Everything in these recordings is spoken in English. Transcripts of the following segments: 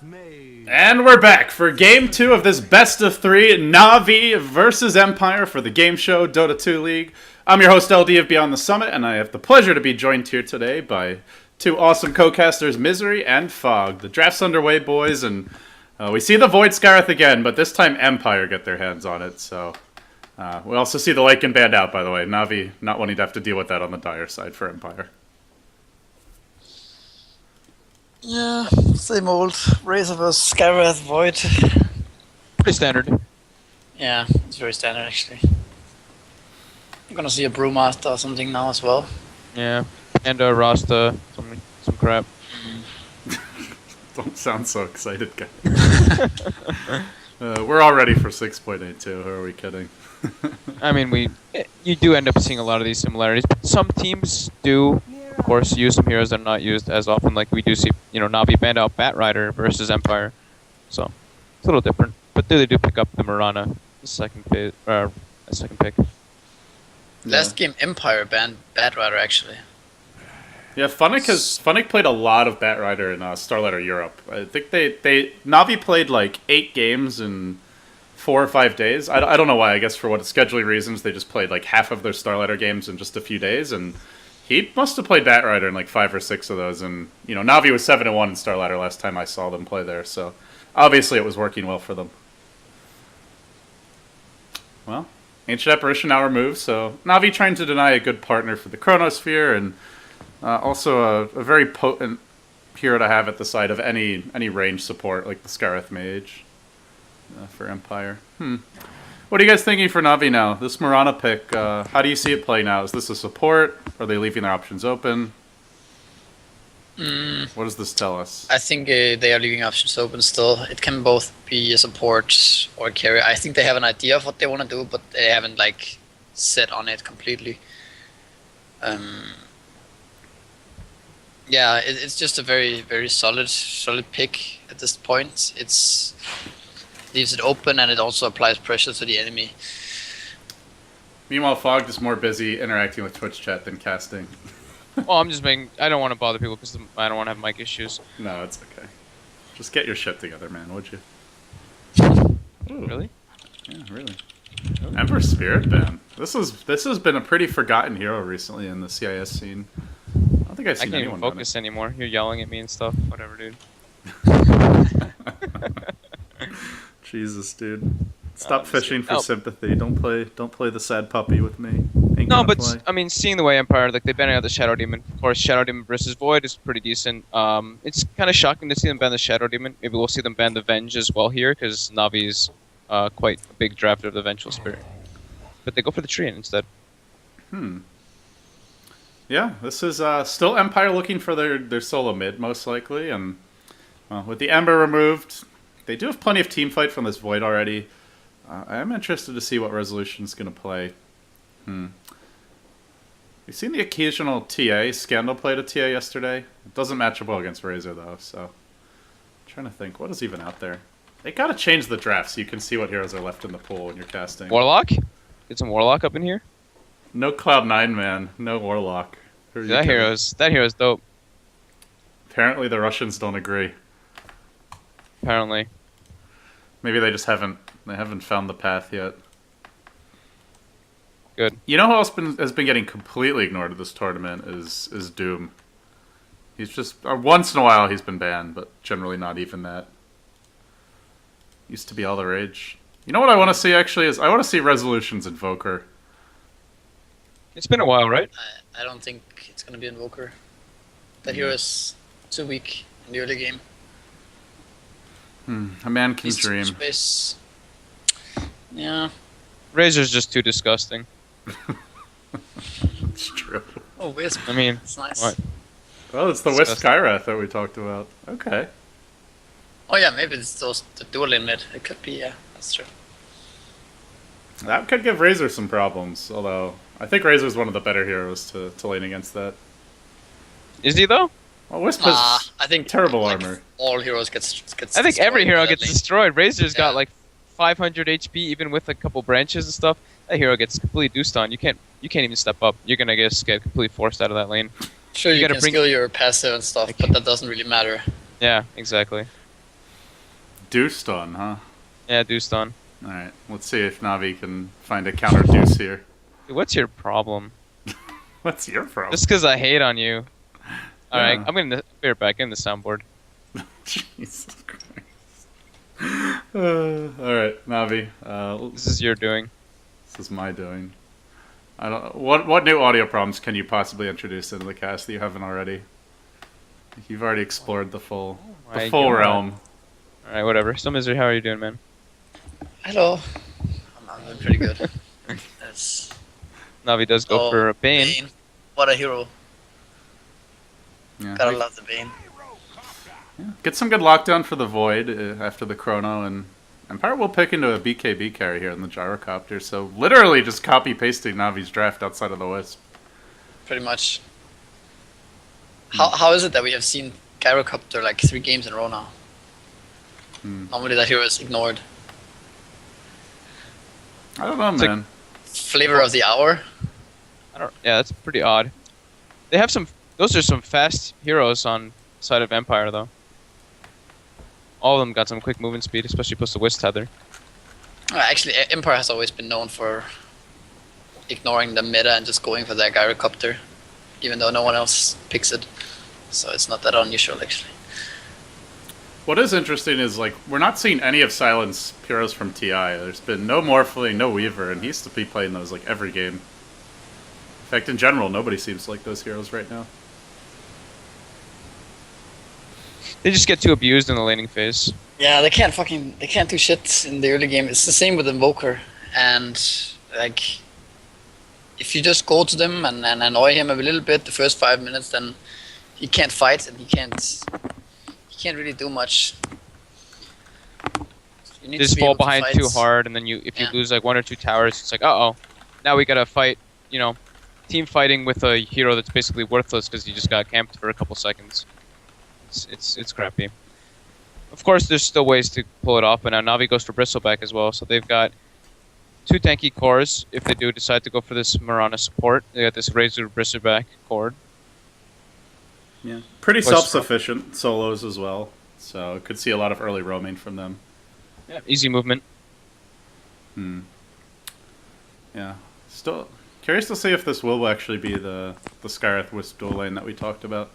And we're back for Game 2 of this best of 3 Na'Vi versus Empire for the Gameshow Dota 2 League. I'm your host LD of Beyond the Summit, and I have the pleasure to be joined here today by two awesome co-casters, Misery and Fog. The draft's underway, boys, and we see the Void Scareth again, but this time Empire get their hands on it, so... we also see the Lycan banned out, by the way. Na'Vi not wanting to have to deal with that on the dire side for Empire. Yeah, same old. Razor vs. Scareth Void. Pretty standard. Yeah, it's very standard actually. I'm gonna see a Brewmaster or something now as well. Yeah, and a Rasta, some crap. Don't sound so excited, guys. We're all ready for 6.82. Who are we kidding? I mean, you do end up seeing a lot of these similarities. But some teams do, of course, use some heroes that are not used as often. Like we do see, Na'Vi banned out Batrider versus Empire, so it's a little different. But they do pick up the Mirana, the second pick. Last game Empire banned Batrider actually. Yeah, Funnick played a lot of Batrider in Starlighter Europe. I think Na'Vi played like 8 games in 4 or 5 days. I don't know why. I guess for scheduling reasons, they just played like half of their Starlighter games in just a few days, and he must have played Batrider in like 5 or 6 of those. And Na'Vi was 7-1 in Starlighter last time I saw them play there, so obviously it was working well for them. Well, Ancient Apparition now removed, so Na'Vi trying to deny a good partner for the Chronosphere, and also a very potent hero to have at the side of any range support like the Scareth Mage for Empire. What are you guys thinking for Na'Vi now? This Mirana pick, how do you see it playing out? Is this a support? Are they leaving their options open? What does this tell us? I think they are leaving options open still. It can both be a support or a carry. I think they have an idea of what they want to do, but they haven't like set on it completely. Yeah, it's just a very, very solid pick at this point. It's leaves it open, and it also applies pressure to the enemy. Meanwhile, Fog is more busy interacting with Twitch chat than casting. Well, I don't want to bother people because I don't want to have mic issues. No, it's okay. Just get your shit together, man, would you? Ooh. Really? Yeah, really. Ooh. Ember Spirit ban. This has been a pretty forgotten hero recently in the CIS scene. I don't think I've seen anyone. I can't even focus anymore. You're yelling at me and stuff. Whatever, dude. Jesus, dude. Stop fishing for sympathy. Don't play the sad puppy with me. No, but play. I mean, seeing the way Empire, like they banned out the Shadow Demon. Of course, Shadow Demon versus Void is pretty decent. It's kind of shocking to see them ban the Shadow Demon. Maybe we'll see them ban the Venge as well here, because Na'Vi's quite a big drafter of the Vengeful Spirit. But they go for the Treant instead. Yeah, this is still Empire looking for their solo mid, most likely, and with the Ember removed, they do have plenty of team fight from this Void already. I am interested to see what Resolution's going to play. We've seen the occasional TA. Scandal played a TA yesterday. It doesn't match up well against Razor, though, so... I'm trying to think, what is even out there? They gotta change the draft so you can see what heroes are left in the pool when you're casting. Warlock? Get some Warlock up in here? No Cloud9, man. No Warlock. That hero's dope. Apparently the Russians don't agree. Apparently. Maybe they just haven't found the path yet. Good. You know who else has been getting completely ignored at this tournament is Doom. He's just once in a while he's been banned, but generally not even that. Used to be all the rage. You know what I want to see actually is I want to see Resolution's Invoker. It's been a while, right? I don't think it's gonna be Invoker. That hero is too weak in the early game. A man can dream. Space. Yeah. Razor's just too disgusting. It's true. Oh, Wisp. I mean, it's nice. What? Oh, it's the Wisp Skyrath that we talked about. Okay. Oh yeah, maybe it's the dual lane mid. It could be, yeah, that's true. That could give Razor some problems, although I think Razor's one of the better heroes to lane against that. Is he though? Well, Wisp has I think terrible like, armor. All heroes gets I think every hero gets lane. destroyed. Razor's got like 500 HP, even with a couple branches and stuff. That hero gets completely deuced on. You can't even step up. You're gonna get completely forced out of that lane. Sure, you can skill your passive and stuff, but that doesn't really matter. Yeah, exactly. deuced on, huh? Yeah, deuced on. Alright, let's see if Navi can find a counter deuce here. Dude, what's your problem? What's your problem? Just because I hate on you. Alright, Yeah. I'm gonna be right back in the soundboard. Jesus Christ. Alright, Navi. This is your doing. This is my doing. I don't. What new audio problems can you possibly introduce into the cast that you haven't already? You've already explored the full my full God. realm. Alright, whatever. So, Misery, how are you doing, man? Hello. I'm doing pretty good. That's Navi does go for a Bane. What a hero. Yeah. Gotta love the Bane. Get some good lockdown for the Void after the Chrono, and Empire will pick into a BKB carry here in the Gyrocopter, so literally just copy-pasting Navi's draft outside of the Wisp. Pretty much. How is it that we have seen Gyrocopter like 3 games in a row now? Normally that hero is ignored. I don't know, It's like- man. Flavor of the hour. Yeah, that's pretty odd. They have some. Those are some fast heroes on side of Empire, though. All of them got some quick movement speed, especially post the Wisp Tether. Actually, Empire has always been known for ignoring the meta and just going for that Gyrocopter, even though no one else picks it. So it's not that unusual, actually. What is interesting is, like, we're not seeing any of Silence heroes from TI. There's been no Morphling, no Weaver, and he used to be playing those, like, every game. In fact, in general, nobody seems to like those heroes right now. They just get too abused in the laning phase. Yeah, they can't do shit in the early game. It's the same with Invoker, and like, if you just go to them and annoy him a little bit the first 5 minutes, then he can't fight and he can't really do much. You need Just to be fall able to behind fight. too hard, and then if you Yeah. lose like 1 or 2 towers, it's like, uh-oh. Now we gotta fight, team fighting with a hero that's basically worthless because you just got camped for a couple seconds. It's crappy. Of course, there's still ways to pull it off, but now Navi goes for Bristleback as well, so they've got 2 tanky cores if they do decide to go for this Mirana support. They got this Razor Bristleback core. Yeah. Pretty Voice self-sufficient solos as well, so could see a lot of early roaming from them. Yeah, easy movement. Yeah. Still curious to see if this will actually be the Skyreth Wisp dual lane that we talked about.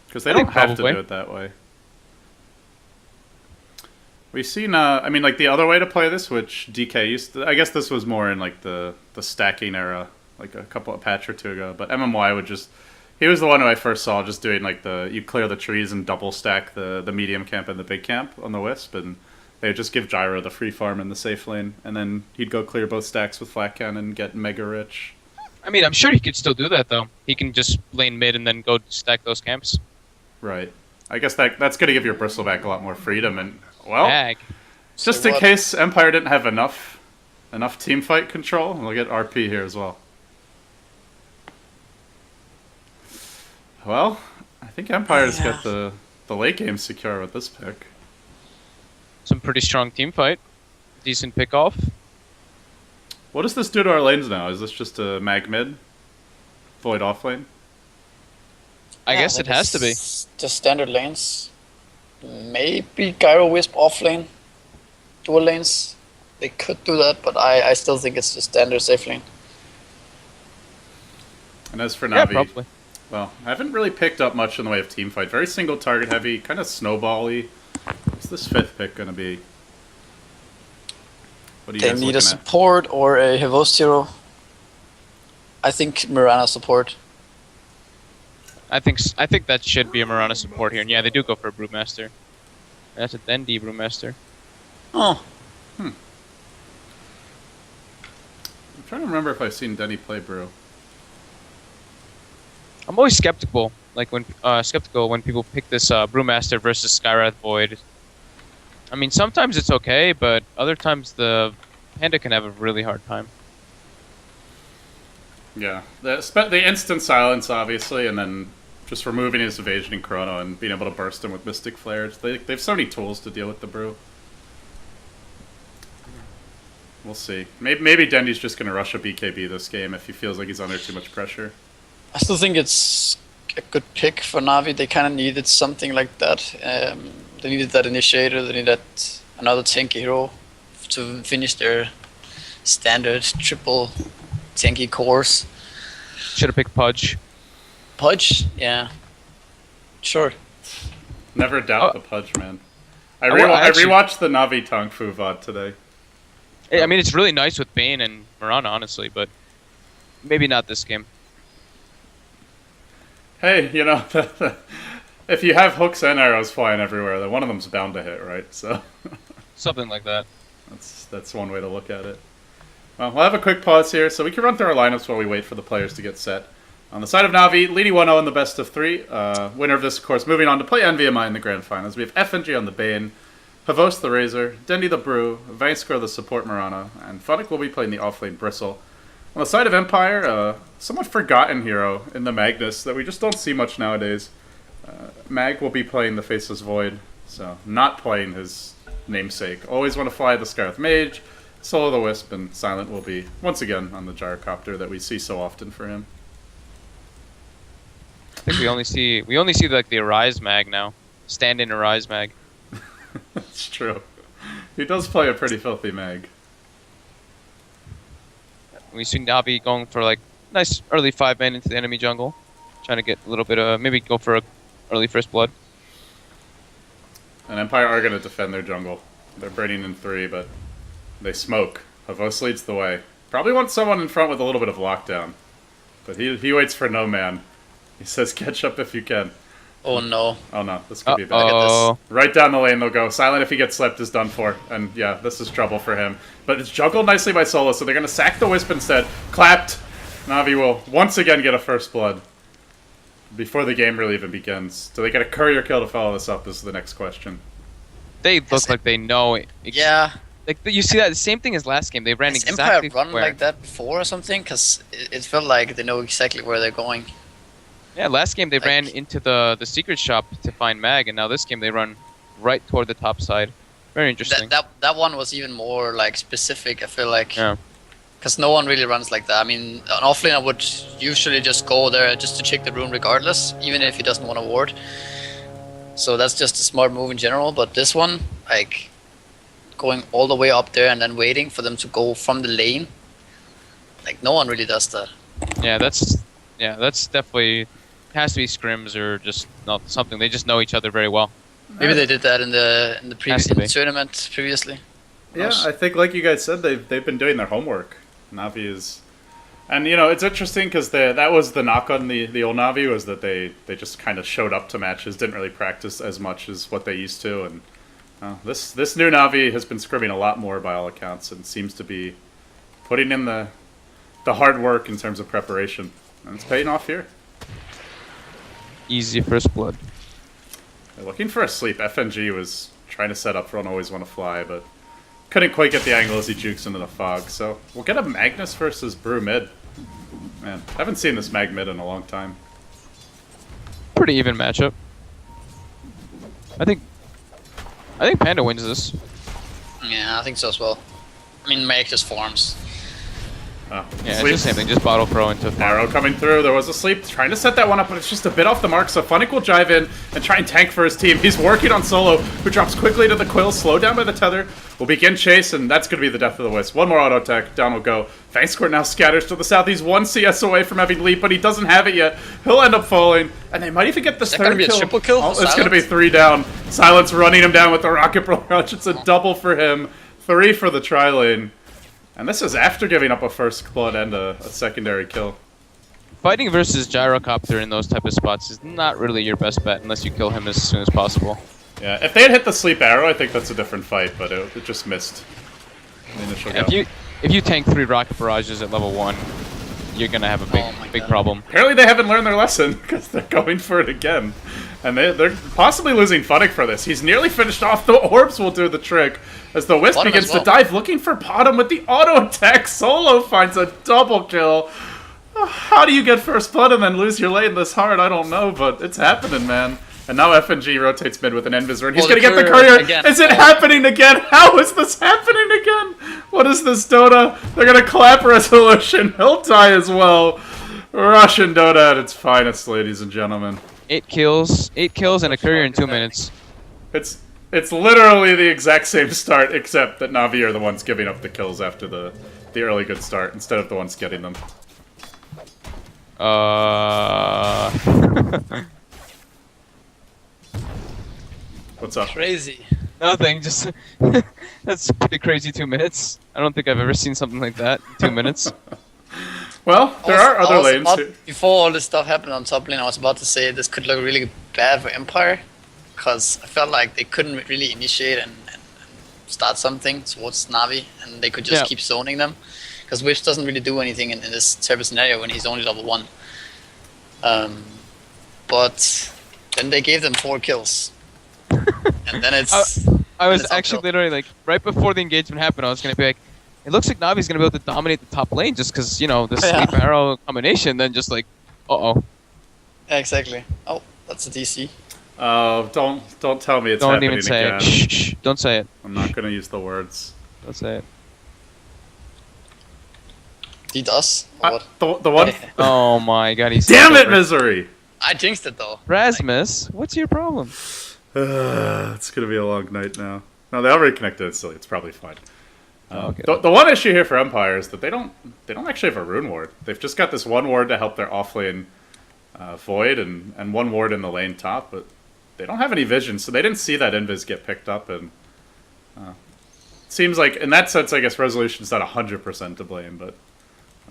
Because they I don't think have to probably. do it that way. We've seen, I mean, like, the other way to play this, which DK used to... I guess this was more in, like, the stacking era, like a patch or two ago. But MMY would just... He was the one who I first saw just doing, like, you clear the trees and double stack the medium camp and the big camp on the Wisp, and they would just give Gyro the free farm in the safe lane, and then he'd go clear both stacks with Flat Cannon and get mega rich. I mean, I'm sure he could still do that, though. He can just lane mid and then go stack those camps. Right. I guess that's going to give your Bristleback a lot more freedom, and, well... Bag. Just So in what- case Empire didn't have enough team fight control, we'll get RP here as well. Well, I think Empire's got the late game secure with this pick. Some pretty strong team fight. Decent pick off. What does this do to our lanes now? Is this just a mag mid? Void off lane? I guess it has to be. Just standard lanes. Maybe Gyro Wisp off lane. Dual lanes. They could do that, but I still think it's just standard safe lane. And as for Yeah, Navi, probably. well, I haven't really picked up much in the way of team fight. Very single target heavy, kind of snowball-y. What's this 5th pick going to be? What are you They guys need looking a at? support or a Hevost hero. I think Mirana support. I think that should be a Mirana support here. And yeah, they do go for a Brewmaster. That's a Dendi Brewmaster. Oh, I'm trying to remember if I've seen Denny play Brew. I'm always skeptical, when people pick this Brewmaster versus Skywrath Void. I mean, sometimes it's okay, but other times the Panda can have a really hard time. Yeah, the instant silence, obviously, and then just removing his evasion in Chrono and being able to burst him with Mystic Flares. They have so many tools to deal with the Brew. We'll see. Maybe Dendy's just going to rush a BKB this game if he feels like he's under too much pressure. I still think it's a good pick for Navi. They kind of needed something like that. They needed that initiator. They needed another tanky hero to finish their standard triple tanky course. Should have picked Pudge. Pudge? Yeah. Sure. Never doubt Oh. the Pudge, man. I actually- rewatched the Navi Tong Fu VOD today. I mean, it's really nice with Bane and Mirana, honestly, but maybe not this game. Hey, you know, if you have hooks and arrows flying everywhere, then one of them's bound to hit, right? So Something like that. that's one way to look at it. Well, we'll have a quick pause here, so we can run through our lineups while we wait for the players to get set. On the side of Navi, leading 1-0 in the best of 3. Winner of this, of course, moving on to play NVMI in the grand finals. We have FNG on the Bane, Havos the Razor, Dendi the Brew, Vainskor the support Mirana, and Funnick will be playing the offlane Bristle. On the side of Empire, a somewhat forgotten hero in the Magnus that we just don't see much nowadays. Mag will be playing the Faceless Void, so not playing his namesake. Always want to fly the Scarlet Mage, Solo the Wisp, and Silent will be, once again, on the Gyrocopter that we see so often for him. I think we only see like the Arise Mag now. Stand-in Arise Mag. That's true. He does play a pretty filthy Mag. We see Navi going for like nice early 5-man into the enemy jungle, trying to get a little bit of maybe go for a early first blood. And Empire are going to defend their jungle. They're burning in 3, but they smoke. Havos leads the way. Probably wants someone in front with a little bit of lockdown. But he waits for no man. He says, catch up if you can. Oh no. Oh no, this could be bad. Look at Oh, Right down the lane they'll go. Silent if he gets slept is done for. And yeah, this is trouble for him. But it's juggled nicely by Solo, so they're going to sack the Wisp instead. Clapped. Navi will once again get a first blood. Before the game really even begins. Do they get a courier kill to follow this up is the next question. they look like they know. Yeah. Like you see that the same thing as last game. They ran Has exactly Empire run where. like that before or something? Because it felt like they know exactly where they're going. Yeah, last game they Like- ran into the secret shop to find Mag, and now this game they run right toward the top side. Very interesting. That one was even more like specific. I feel like. Yeah. Because no one really runs like that. I mean, an offlane I would usually just go there just to check the room regardless, even if he doesn't want to ward. So that's just a smart move in general. But this one, like, going all the way up there and then waiting for them to go from the lane, like, no one really does that. Yeah, that's definitely has to be scrims or just not something. They just know each other very well. Maybe they did that in the previous Has to be. tournament previously. Yeah, I think like you guys said, they've been doing their homework. Navi is... And, you know, it's interesting because that was the knock on the old Navi, was that they just kind of showed up to matches, didn't really practice as much as what they used to. And this new Navi has been scrimming a lot more by all accounts and seems to be putting in the hard work in terms of preparation. And it's paying off here. Easy first blood. They're looking for a sleep. FNG was trying to set up for an Always Want to Fly, but couldn't quite get the angle as he jukes into the fog. So we'll get a Magnus versus Brew mid. Man, I haven't seen this Mag mid in a long time. Pretty even matchup. I think Panda wins this. Yeah, I think so as well. I mean, Meg just farms. Yeah, Sleep. it's the same thing. Just bottle throw into Arrow coming through. There was a sleep trying to set that one up, but it's just a bit off the mark. So Funnick will jive in and try and tank for his team. He's working on Solo, who drops quickly to the Quill, slowed down by the tether. Will begin chase, and that's going to be the death of the Wisp. One more auto attack. Down will go. Vainskor now scatters to the south. He's 1 CS away from having leap, but he doesn't have it yet. He'll end up falling, and they might even get this that third gonna be a kill. triple kill for Oh, it's going to be Silence? 3 down. Silence running him down with the Rocket Barrage. It's a double for him. 3 for the tri-lane. And this is after giving up a first blood and a secondary kill. Fighting versus Gyrocopter in those type of spots is not really your best bet unless you kill him as soon as possible. Yeah, if they had hit the sleep arrow, I think that's a different fight, but it just missed the initial go. If you tank 3 rocket barrages at level 1, you're gonna have a Oh my big God. problem. Apparently they haven't learned their lesson, because they're going for it again. And they're possibly losing Funnick for this. He's nearly finished off. The orbs will do the trick. As the Wisp Bottom begins as well. to dive, looking for bottom with the auto attack. Solo finds a double kill. How do you get first blood and then lose your lane this hard? I don't know, but it's happening, man. And now FNG rotates mid with an Invisor, and he's Oh, going the to get the courier courier. again. Is it Oh. happening again? How is this happening again? What is this, Dota? They're going to clap resolution. He'll die as well. Russian Dota at its finest, ladies and gentlemen. 8 kills and a courier in 2 minutes. It's It's literally the exact same start, except that Na'Vi are the ones giving up the kills after the early good start, instead of the ones getting them. What's up? Crazy. Nothing. Just that's pretty crazy. 2 minutes. I don't think I've ever seen something like that. In 2 minutes. Well, there are other lanes. Before all this stuff happened on top lane, I was about to say this could look really bad for Empire, because I felt like they couldn't really initiate and start something towards Na'Vi, and they could just keep zoning them, because Wish doesn't really do anything in this type of scenario when he's only level 1. But then they gave them 4 kills. And then it's... I was actually literally like, right before the engagement happened, I was going to be like, it looks like Navi's going to be able to dominate the top lane just because, you know, the sleep arrow combination, then just like, uh-oh. Yeah, exactly. Oh, that's a DC. Don't tell me it's Don't happening even say again. it. Shh, don't say it. I'm not going to use the words. Don't say it. He does? Or what? The one... Oh my god, he's... Damn it, Misery! I jinxed it though. Rasmus, what's your problem? It's going to be a long night now. No, they already connected it, so it's probably fine. Okay. The one issue here for Empire is that they don't actually have a rune ward. They've just got this one ward to help their offlane Void and one ward in the lane top, but they don't have any vision, so they didn't see that invis get picked up, and seems like in that sense, I guess Resolution's not 100% to blame, but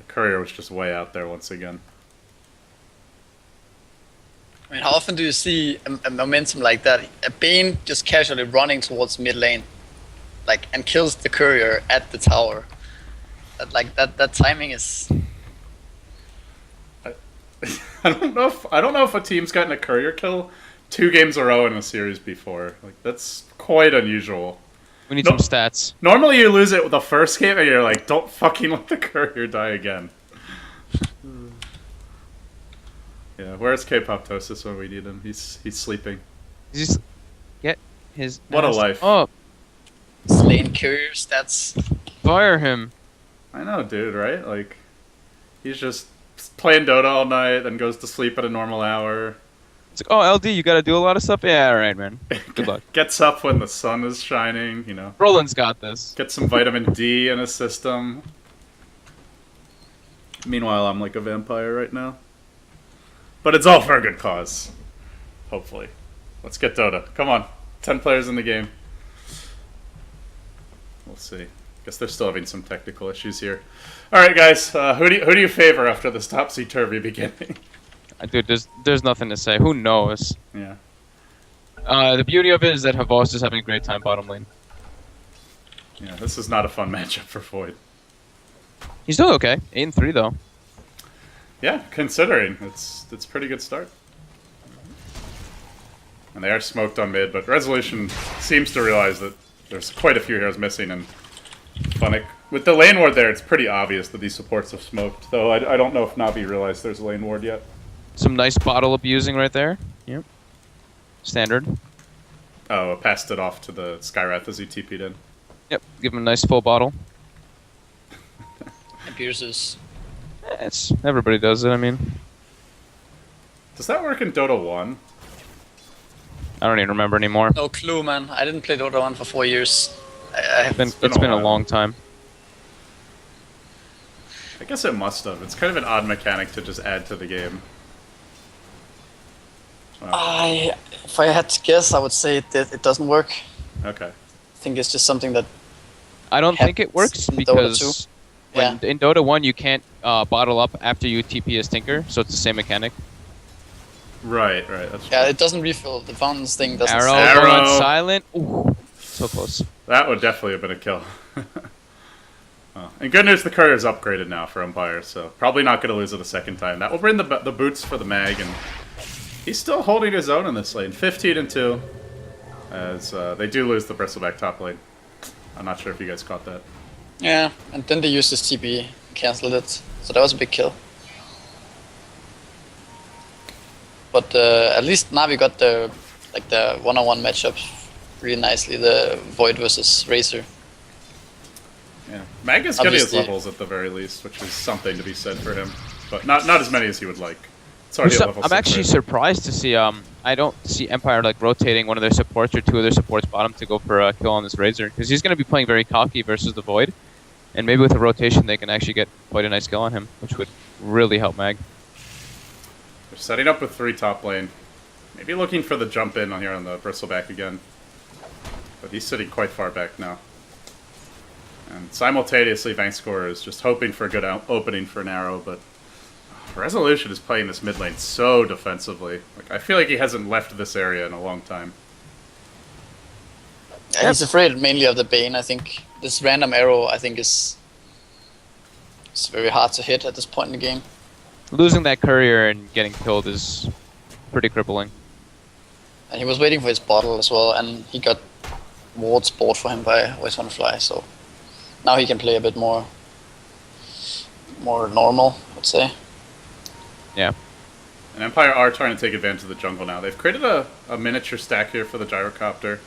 Courier was just way out there once again. I mean, how often do you see a momentum like that? A Bane just casually running towards mid lane, like, and kills the courier at the tower. That timing is... I don't know if a team's gotten a courier kill 2 games in a row in a series before. Like, that's quite unusual. We need some stats. Normally you lose it with the first game and you're like, don't fucking let the courier die again. Yeah, where's K-Poptosis when we need him? He's sleeping. Just get his... What a life. Oh, Slain courier stats. fire him. I know, dude, right? Like, he's just playing Dota all night, then goes to sleep at a normal hour. It's like, oh, LD, you gotta do a lot of stuff? Yeah, alright, man. Good luck. Gets up when the sun is shining, you know. Roland's got this. Get some vitamin D in his system. Meanwhile, I'm like a vampire right now. But it's all for a good cause. Hopefully. Let's get Dota. Come on. 10 players in the game. We'll see. Guess they're still having some technical issues here. Alright, guys. Who do you favor after this topsy-turvy beginning? Dude, there's nothing to say. Who knows? Yeah. The beauty of it is that Havos is having a great time bottom lane. Yeah, this is not a fun matchup for Void. He's doing okay. 8-3 though. Yeah, considering. It's a pretty good start. And they are smoked on mid, but Resolution seems to realize that there's quite a few heroes missing, and Funnick. With the lane ward there, it's pretty obvious that these supports have smoked, though I don't know if Navi realized there's a lane ward yet. Some nice bottle abusing right there. Yep. Standard. Oh, passed it off to the Skywrath as he TP'd in. Yep. Give him a nice full bottle. And Pierce's. It's everybody does it. I mean, Does that work in Dota 1? I don't even remember anymore. No clue, man. I didn't play Dota 1 for 4 years. It's been a long time. I guess it must have. It's kind of an odd mechanic to just add to the game. If I had to guess, I would say it doesn't work. Okay. I think it's just something that... I don't think it works in Dota because 2. when in Dota 1 you can't bottle up after you TP as Tinker, so it's the same mechanic. Right, that's Yeah, it doesn't refill. The fountains thing doesn't... Arrow Arrow. going silent. Ooh, so close. That would definitely have been a kill. Oh. And good news, the courier's upgraded now for Empire, so probably not going to lose it a second time. That will bring the boots for the mag, and he's still holding his own in this lane. 15-2, as they do lose the Bristleback top lane. I'm not sure if you guys caught that. Yeah, and then they used this TP, cancelled it. So that was a big kill. But at least Navi got the one-on-one matchups really nicely. The Void versus Razor. Yeah, Mag is getting his levels at the very least, which is something to be said for him. But not as many as he would like. It's already a level I'm 6 actually raid. surprised to see. I don't see Empire like rotating one of their supports or two of their supports bottom to go for a kill on this Razor because he's going to be playing very cocky versus the Void, and maybe with a rotation they can actually get quite a nice kill on him, which would really help Mag. They're setting up with 3 top lane. Maybe looking for the jump in on here on the bristleback again. But he's sitting quite far back now. And simultaneously, Vangscore is just hoping for a good opening for an arrow, but Resolution is playing this mid lane so defensively. Like, I feel like he hasn't left this area in a long time. Yeah, he's afraid mainly of the Bane. I think this random arrow, I think, is very hard to hit at this point in the game. Losing that courier and getting killed is pretty crippling. And he was waiting for his bottle as well, and he got wards bought for him by Always Wanna Fly, so now he can play a bit more normal, I would say. Yeah. And Empire are trying to take advantage of the jungle now. They've created a miniature stack here for the gyrocopter.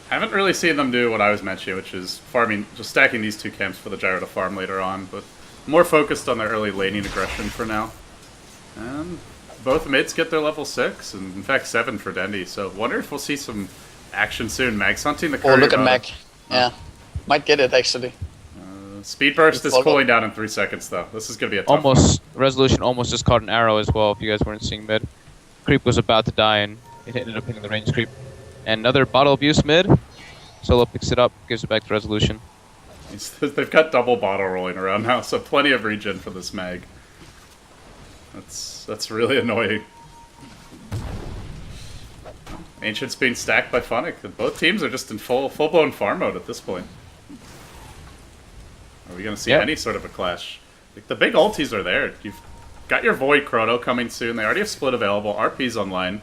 Haven't really seen them do what I was mentioning, which is farming, just stacking these 2 camps for the gyro to farm later on, but more focused on their early laning aggression for now. And both mids get their level 6, and in fact 7 for Dendy, so wonder if we'll see some action soon. Mag's hunting the courier. Oh, look at Mag. Yeah. Might get it, actually. Speed burst is cooling down in 3 seconds, though. This is going to be a tough Almost Resolution almost just caught an arrow as well. If you guys weren't seeing mid, creep was about to die and it ended up hitting the range creep. And another bottle abuse mid. Solo picks it up, gives it back to Resolution. one. They've got double bottle rolling around now, so plenty of regen for this Mag. That's really annoying. Ancient's being stacked by Funnick. Both teams are just in full-blown farm mode at this point. Are we going to see any sort of a clash? Like, the big ultis are there. You've got your Void Chrono coming soon. They already have Split available. RP's online.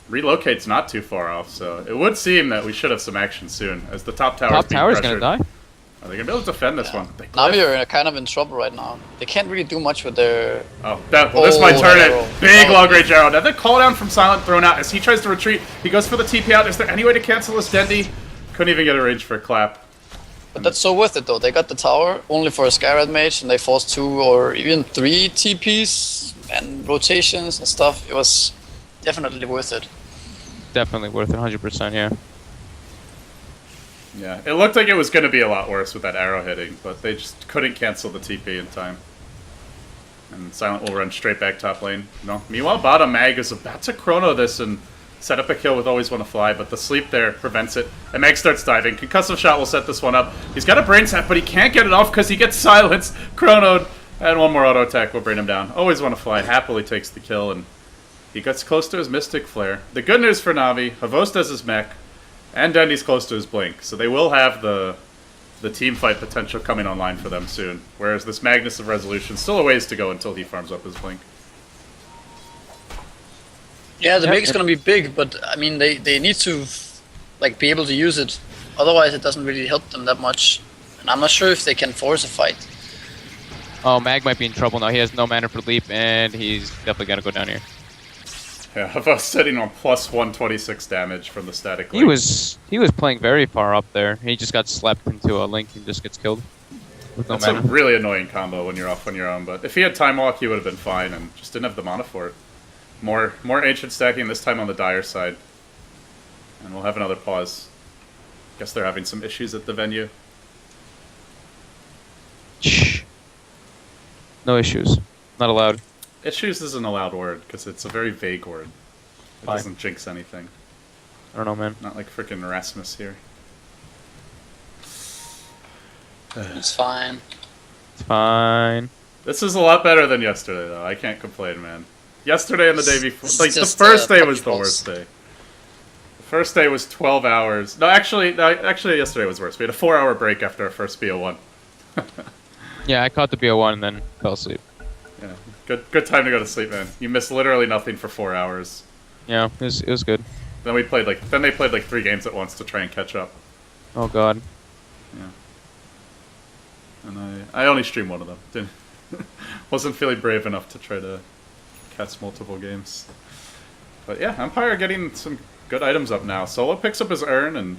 Relocate's not too far off, so it would seem that we should have some action soon, as the top tower Tower's going to die. Are they going to be able to defend this one? Now you're kind of in trouble right now. They can't really do much with their... Oh, this might turn it. Big long-range arrow. Now the call down from Silent thrown out as he tries to retreat. He goes for the TP out. Is there any way to cancel this Dendy? Couldn't even get a range for a clap. But that's so worth it, though. They got the tower only for a Skyrad mage, and they forced 2 or even 3 TPs and rotations and stuff. It was definitely worth it. Definitely worth it, 100%, yeah. Yeah, it looked like it was going to be a lot worse with that arrow hitting, but they just couldn't cancel the TP in time. And Silent will run straight back top lane. No. Meanwhile, bottom Mag is about to chrono this and set up a kill with Always Wanna Fly, but the sleep there prevents it. And Mag starts diving. Concussive Shot will set this one up. He's got a brain set, but he can't get it off because he gets silenced, chronoed, and one more auto attack will bring him down. Always Wanna Fly happily takes the kill, and he gets close to his Mystic Flare. The good news for Na'Vi, Havos does his mech, and Dendy's close to his Blink, so they will have the team fight potential coming online for them soon. Whereas this Magnus of Resolution, still a ways to go until he farms up his Blink. Yeah, the mech is gonna be big, but I mean they need to like be able to use it. Otherwise, it doesn't really help them that much. And I'm not sure if they can force a fight. Oh, Mag might be in trouble now. He has no mana for leap, and he's definitely gonna go down here. Yeah, Havos sitting on plus 126 damage from the static link. He was playing very far up there. He just got slapped into a link and just gets killed. With no That's mana. a really annoying combo when you're off on your own, but if he had Time Walk, he would have been fine and just didn't have the mana for it. More Ancient stacking, this time on the Dire side. And we'll have another pause. Guess they're having some issues at the venue. Shh. No issues. Not allowed. Issues isn't a loud word, because it's a very vague word. It Fine. doesn't jinx anything. I don't know, man. Not like frickin' Erasmus here. It's fine. It's fine. This is a lot better than yesterday, though. I can't complain, man. Yesterday and the day before, It's like the just, first day was the puppy worst balls. day. The first day was 12 hours. No, actually, yesterday was worse. We had a 4-hour break after our first BO1. Yeah, I caught the BO1 and then fell asleep. Yeah, good time to go to sleep, man. You missed literally nothing for 4 hours. Yeah, it was good. Then they played like 3 games at once to try and catch up. Oh god. Yeah. And I only streamed one of them. Didn't wasn't feeling brave enough to try to catch multiple games. But yeah, Empire getting some good items up now. Solo picks up his urn, and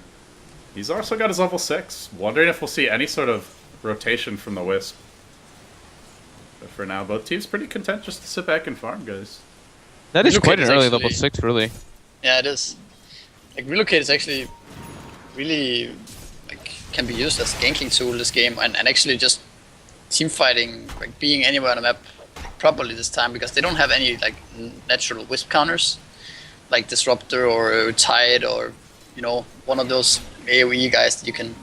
he's also got his level 6. Wondering if we'll see any sort of rotation from the Wisp. But for now, both teams pretty content just to sit back and farm, guys. That is Relocate quite an is early actually- level 6, really. Yeah, it is. Like relocate is actually really like can be used as a ganking tool this game, and actually just team fighting, like being anywhere on the map properly this time, because they don't have any like natural wisp counters like disruptor or tide or one of those AoE guys that you can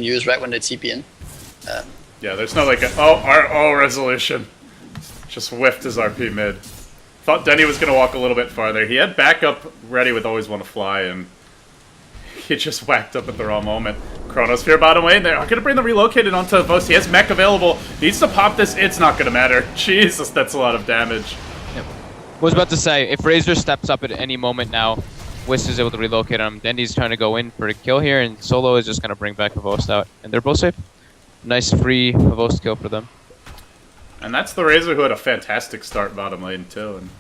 use right when they TP in. Yeah, there's no like resolution. Just whiffed his RP mid. Thought Denny was gonna walk a little bit farther. He had backup ready with always want to fly, and he just whacked up at the wrong moment. Chronosphere bottom lane. They're gonna bring the relocated onto Vos. He has mech available. Needs to pop this. It's not gonna matter. Jesus, that's a lot of damage. Was about to say, if Razor steps up at any moment now, Whis is able to relocate him. Dendy's trying to go in for a kill here, and Solo is just going to bring back Havost out. And they're both safe. Nice free Havost kill for them. And that's the Razor who had a fantastic start bottom lane too. And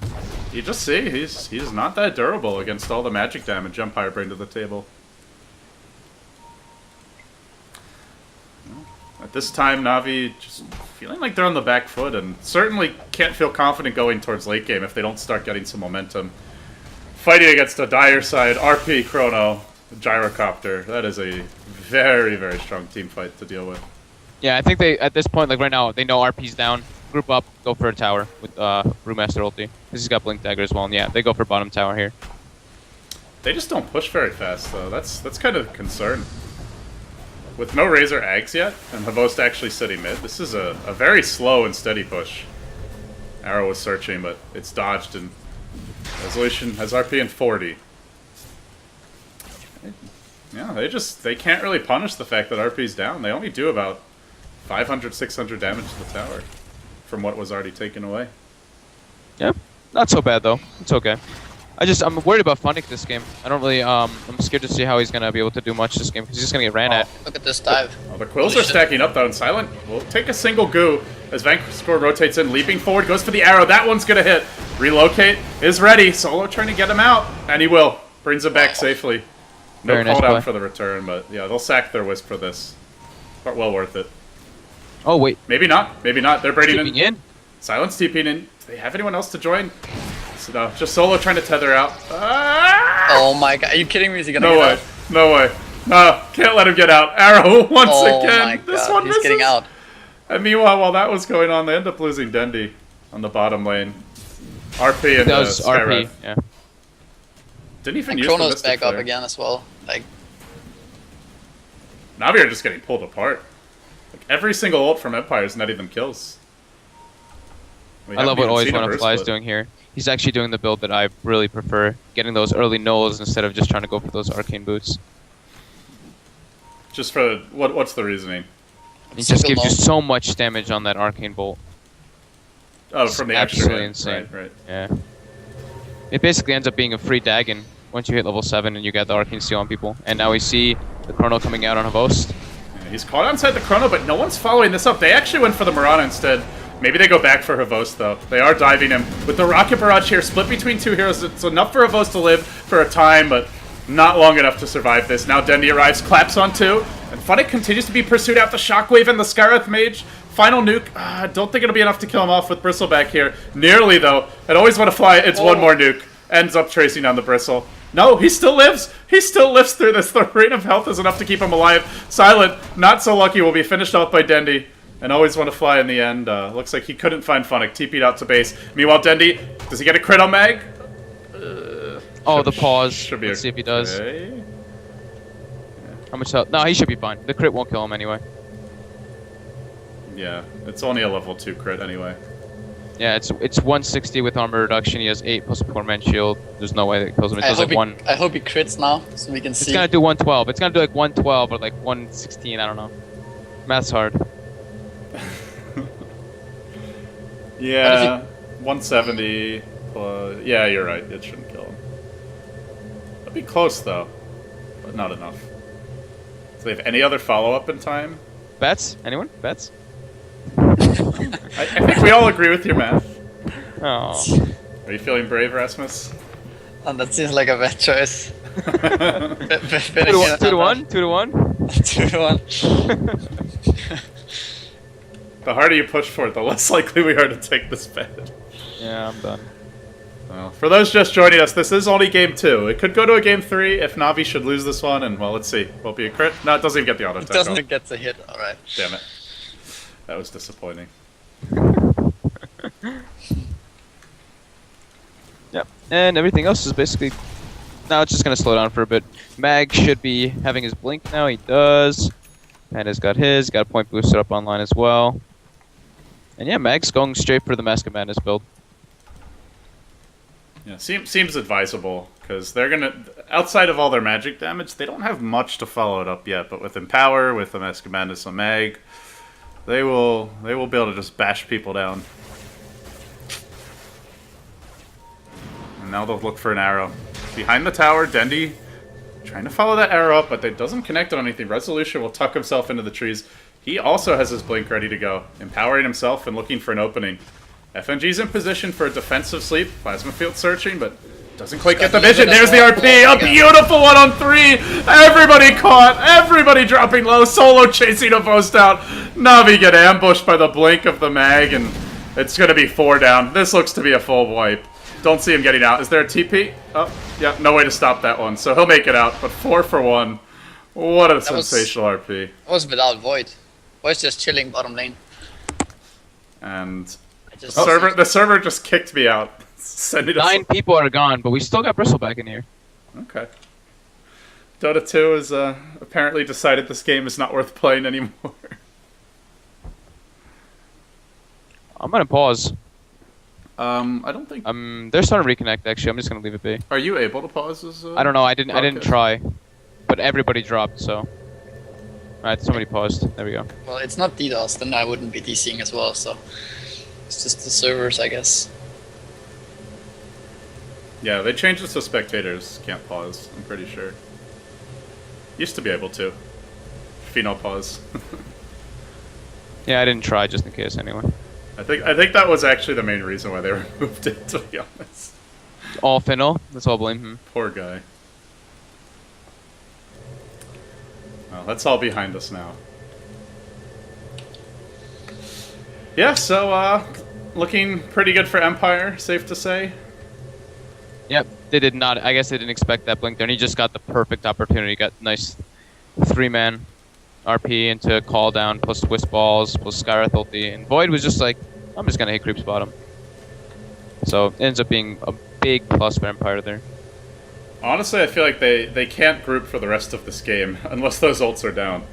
you just see he's not that durable against all the magic damage Empire bring to the table. At this time, Na'Vi just feeling like they're on the back foot, and certainly can't feel confident going towards late game if they don't start getting some momentum. Fighting against a dire side, RP, Chrono, Gyrocopter. That is a very, very strong team fight to deal with. Yeah, I think they, at this point, like right now, they know RP's down. Group up, go for a tower with Brewmaster ulti. Because he's got Blink Dagger as well, and yeah, they go for bottom tower here. They just don't push very fast, though. That's kind of a concern. With no Razor Ags yet, and Havost actually sitting mid, this is a very slow and steady push. Arrow was searching, but it's dodged, and Resolution has RP in 40. Yeah, they can't really punish the fact that RP's down. They only do about 500, 600 damage to the tower from what was already taken away. Yeah, not so bad though. It's okay. I'm worried about Funnick this game. I don't really, I'm scared to see how he's gonna be able to do much this game, because he's just gonna get ran at. Look at this dive. Oh, the Quills are stacking up though, and Silent will take a single goo as Vanquiscore rotates in, leaping forward, goes for the arrow. That one's gonna hit. Relocate is ready. Solo trying to get him out, and he will. Brings him back safely. No Very nice cooldown play. for the return, but yeah, they'll sack their Wisp for this. But well worth it. Oh wait, Maybe not. Maybe not. They're braiding keeping in. Silence TPing in. Do they have anyone else to join? So no, just Solo trying to tether out. Ah! Oh my god, are you kidding me? Is he gonna No get way. out? No way. No, can't let him get out. Arrow once Oh again. my This god, one he's misses. getting out. And meanwhile, while that was going on, they end up losing Dendy on the bottom lane. RP and That was RP. Skywrath. Yeah. Didn't even And use the Chrono's Mystic back up Flare. again as well. Like, Na'Vi are just getting pulled apart. Like, every single ult from Empire is netting them kills. We I love haven't what even Always seen a Wanna burst Fly is split. doing here. He's actually doing the build that I really prefer, getting those early nulls instead of just trying to go for those arcane boots. Just for what's the reasoning? He just Single gives you null. so much damage on that arcane bolt. Oh, It's from the extra absolutely hit. insane. Right. Yeah. It basically ends up being a free Dagon once you hit level 7 and you get the arcane seal on people. And now we see the Chrono coming out on Havost. Yeah, he's caught outside the Chrono, but no one's following this up. They actually went for the Mirana instead. Maybe they go back for Havost, though. They are diving him. With the Rocket Barrage here, split between two heroes, it's enough for Havost to live for a time, but not long enough to survive this. Now Dendy arrives, claps on two, and Funnick continues to be pursued out the Shockwave and the Skywrath Mage. Final nuke. Don't think it'll be enough to kill him off with Bristleback here. Nearly, though. I'd always want to fly. It's one more nuke. Ends up tracing down the Bristle. No, he still lives. He still lives through this. The rate of health is enough to keep him alive. Silent, not so lucky, will be finished off by Dendy. And always want to fly in the end. Looks like he couldn't find Funnick. TP'd out to base. Meanwhile, Dendy, does he get a crit on Mag? Oh, the pause. Should be Let's see if he does. okay. How much health? No, he should be fine. The crit won't kill him anyway. Yeah, it's only a level 2 crit anyway. Yeah, it's 160 with armor reduction. He has 8 plus a poor man shield. There's no way that it kills him. It does like 1. I hope he crits now, so we can It's see. gonna do 112. It's gonna do like 112 or like 116. I don't know. Math's hard. Yeah, 170 plus... Yeah, you're right. It shouldn't kill him. It'll be close, though. But not enough. Do they have any other follow-up in time? Bets? Anyone? Bets? I think we all agree with your math. Oh. Are you feeling brave, Rasmus? And that seems like a bad choice. 2 to 1? 2 to 1? 2 to 1. The harder you push for it, the less likely we are to take this bed. Yeah, I'm done. Well, for those just joining us, this is only game 2. It could go to a game 3 if Na'Vi should lose this one, and well, let's see. Will it be a crit? No, it doesn't even get the auto attack. It doesn't get the hit. All right. Damn it. That was disappointing. Yep. And everything else is basically... Now it's just going to slow down for a bit. Mag should be having his blink now. He does. Panda's got his. Got a point boosted up online as well. And yeah, Mag's going straight for the Mask of Madness build. Yeah, seems advisable, because they're going to... Outside of all their magic damage, they don't have much to follow it up yet. But with Empower, with the Mask of Madness on Mag, they will be able to just bash people down. And now they'll look for an arrow. Behind the tower, Dendi trying to follow that arrow up, but it doesn't connect on anything. Resolution will tuck himself into the trees. He also has his blink ready to go, empowering himself and looking for an opening. FNG's in position for a defensive sleep. Plasma field searching, but doesn't quite get the vision. There's the RP. A beautiful 1-on-3. Everybody caught. Everybody dropping low. Solo chasing a post out. Na'Vi get ambushed by the blink of the mag, and it's going to be 4 down. This looks to be a full wipe. Don't see him getting out. Is there a TP? Oh, yeah, no way to stop that one. So he'll make it out, but 4 for 1. What a sensational RP. That was without Void. Void's just chilling bottom lane. And the server just kicked me out. Sending 9 people are gone, but we still got Bristle back in here. Okay. Dota 2 has apparently decided this game is not worth playing anymore. I'm gonna pause. I don't think. They're starting to reconnect. Actually, I'm just gonna leave it be. Are you able to pause this? I don't know. I didn't try, but everybody dropped. So, all right, somebody paused. There we go. Well, it's not DDoS, then I wouldn't be DCing as well. So it's just the servers, I guess. Yeah, they changed it so spectators can't pause. I'm pretty sure. Used to be able to. Pheno pause. Yeah, I didn't try just in case. Anyway. I think that was actually the main reason why they removed it, to be honest. All Finno. Let's all blame him. Poor guy. Well, that's all behind us now. Yeah, so, looking pretty good for Empire, safe to say. Yep, they did not. I guess they didn't expect that blink there, and he just got the perfect opportunity. Got nice 3-man RP into call down plus twist balls plus Skywrath ulti, and Void was just like, I'm just gonna hit creeps bottom. So it ends up being a big plus for Empire there. Honestly, I feel like they can't group for the rest of this game unless those ults are down.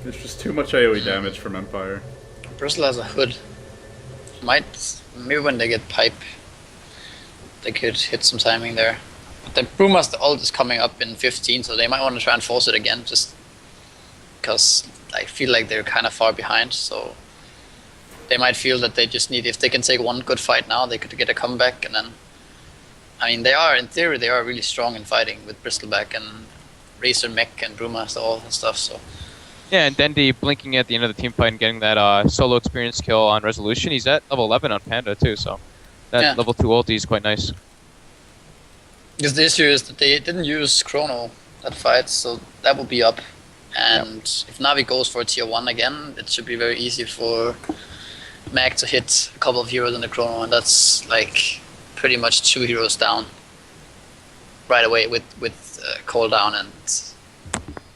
There's just too much AoE damage from Empire. Bristle has a hood. Maybe when they get pipe, they could hit some timing there. But the Brewmaster ult is coming up in 15, so they might want to try and force it again, just because I feel like they're kind of far behind. So they might feel that they just need, if they can take one good fight now, they could get a comeback, and then, I mean, they are, in theory, they are really strong in fighting with Bristleback and Razor Mech and Brewmaster, all that stuff. So yeah, and Dendi blinking at the end of the team fight and getting that solo experience kill on Resolution. He's at level 11 on Panda too, so that level 2 ulti is quite nice. Because the issue is that they didn't use Chrono that fight, so that will be up. And if Na'Vi goes for a tier 1 again, it should be very easy for Mag to hit a couple of heroes in the Chrono, and that's like pretty much 2 heroes down right away with Call Down and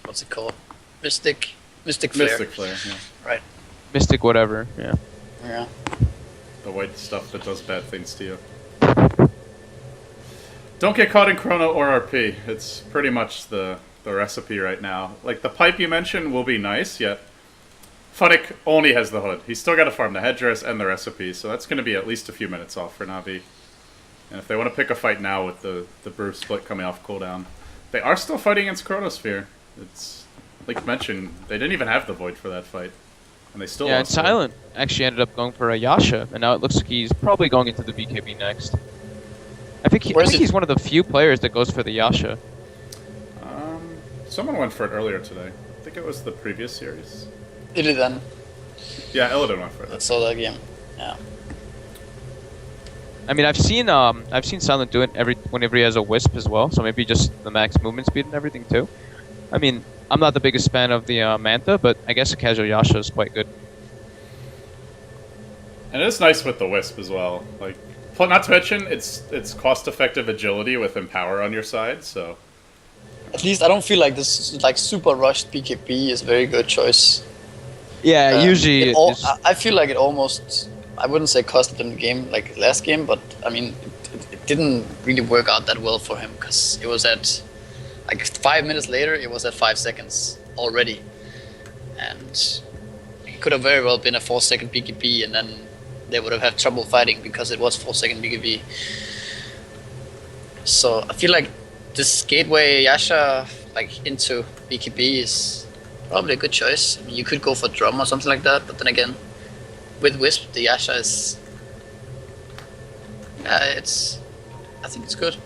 what's it called? Mystic Flare. Mystic Flare, yeah. Right. Mystic whatever, yeah. Yeah. The white stuff that does bad things to you. Don't get caught in Chrono or RP. It's pretty much the recipe right now. Like, the pipe you mentioned will be nice, yet Funnick only has the hood. He's still got to farm the headdress and the recipe, so that's going to be at least a few minutes off for Na'Vi. And if they want to pick a fight now with the brew split coming off cooldown, they are still fighting against Chronosphere. It's, like mentioned, they didn't even have the Void for that fight. And they still Yeah, and lost Silent actually ended up going for a Yasha, and now it looks like he's probably going into the BKB next. I think he's one of the few players that goes for the Yasha. Someone went for it earlier today. I think it was the previous series. Illidan. Yeah, Illidan went for it. I saw that game. Yeah. I mean, I've seen Silent do it whenever he has a Wisp as well, so maybe just the max movement speed and everything too. I mean, I'm not the biggest fan of the Manta, but I guess a casual Yasha is quite good. And it's nice with the Wisp as well. Like, not to mention, it's cost-effective agility with Empower on your side, so... At least I don't feel like this like super rushed BKB is a very good choice. Yeah, usually I feel like it almost, I wouldn't say costed him the game like last game, but I mean it didn't really work out that well for him because it was at like 5 minutes later it was at 5 seconds already, and it could have very well been a 4-second BKB, and then they would have had trouble fighting because it was 4-second BKB. So I feel like this gateway Yasha like into BKB is probably a good choice. I mean, you could go for drum or something like that, but then again, with Wisp, the Yasha is... Yeah, I think it's good.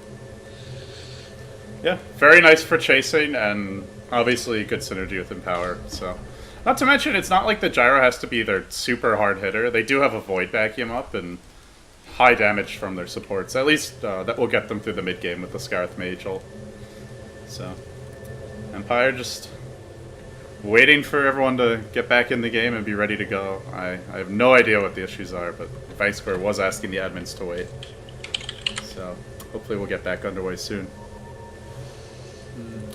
Yeah, very nice for chasing, and obviously good synergy with Empower, so... Not to mention, it's not like the Gyro has to be their super hard hitter. They do have a Void backing him up, and high damage from their supports. At least that will get them through the mid-game with the Scarith Mage ult. So, Empire just waiting for everyone to get back in the game and be ready to go. I have no idea what the issues are, but Vice Square was asking the admins to wait. So, hopefully we'll get back underway soon.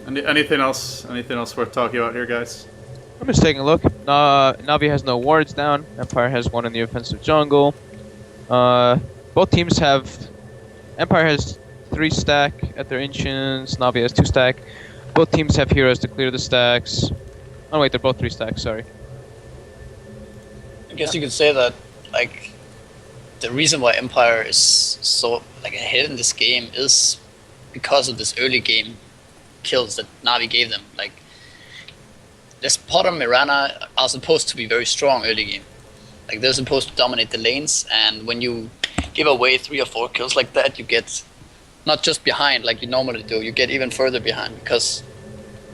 Anything else worth talking about here, guys? I'm just taking a look. Navi has no wards down. Empire has one in the offensive jungle. Both teams have... Empire has 3 stack at their Ancients. Navi has 2 stack. Both teams have heroes to clear the stacks. Oh wait, they're both 3 stacks, sorry. I guess you could say that, like, the reason why Empire is so, like, ahead in this game is because of this early game kills that Navi gave them. Like, this Potter Mirana are supposed to be very strong early game. Like, they're supposed to dominate the lanes, and when you give away 3 or 4 kills like that, you get not just behind like you normally do, you get even further behind because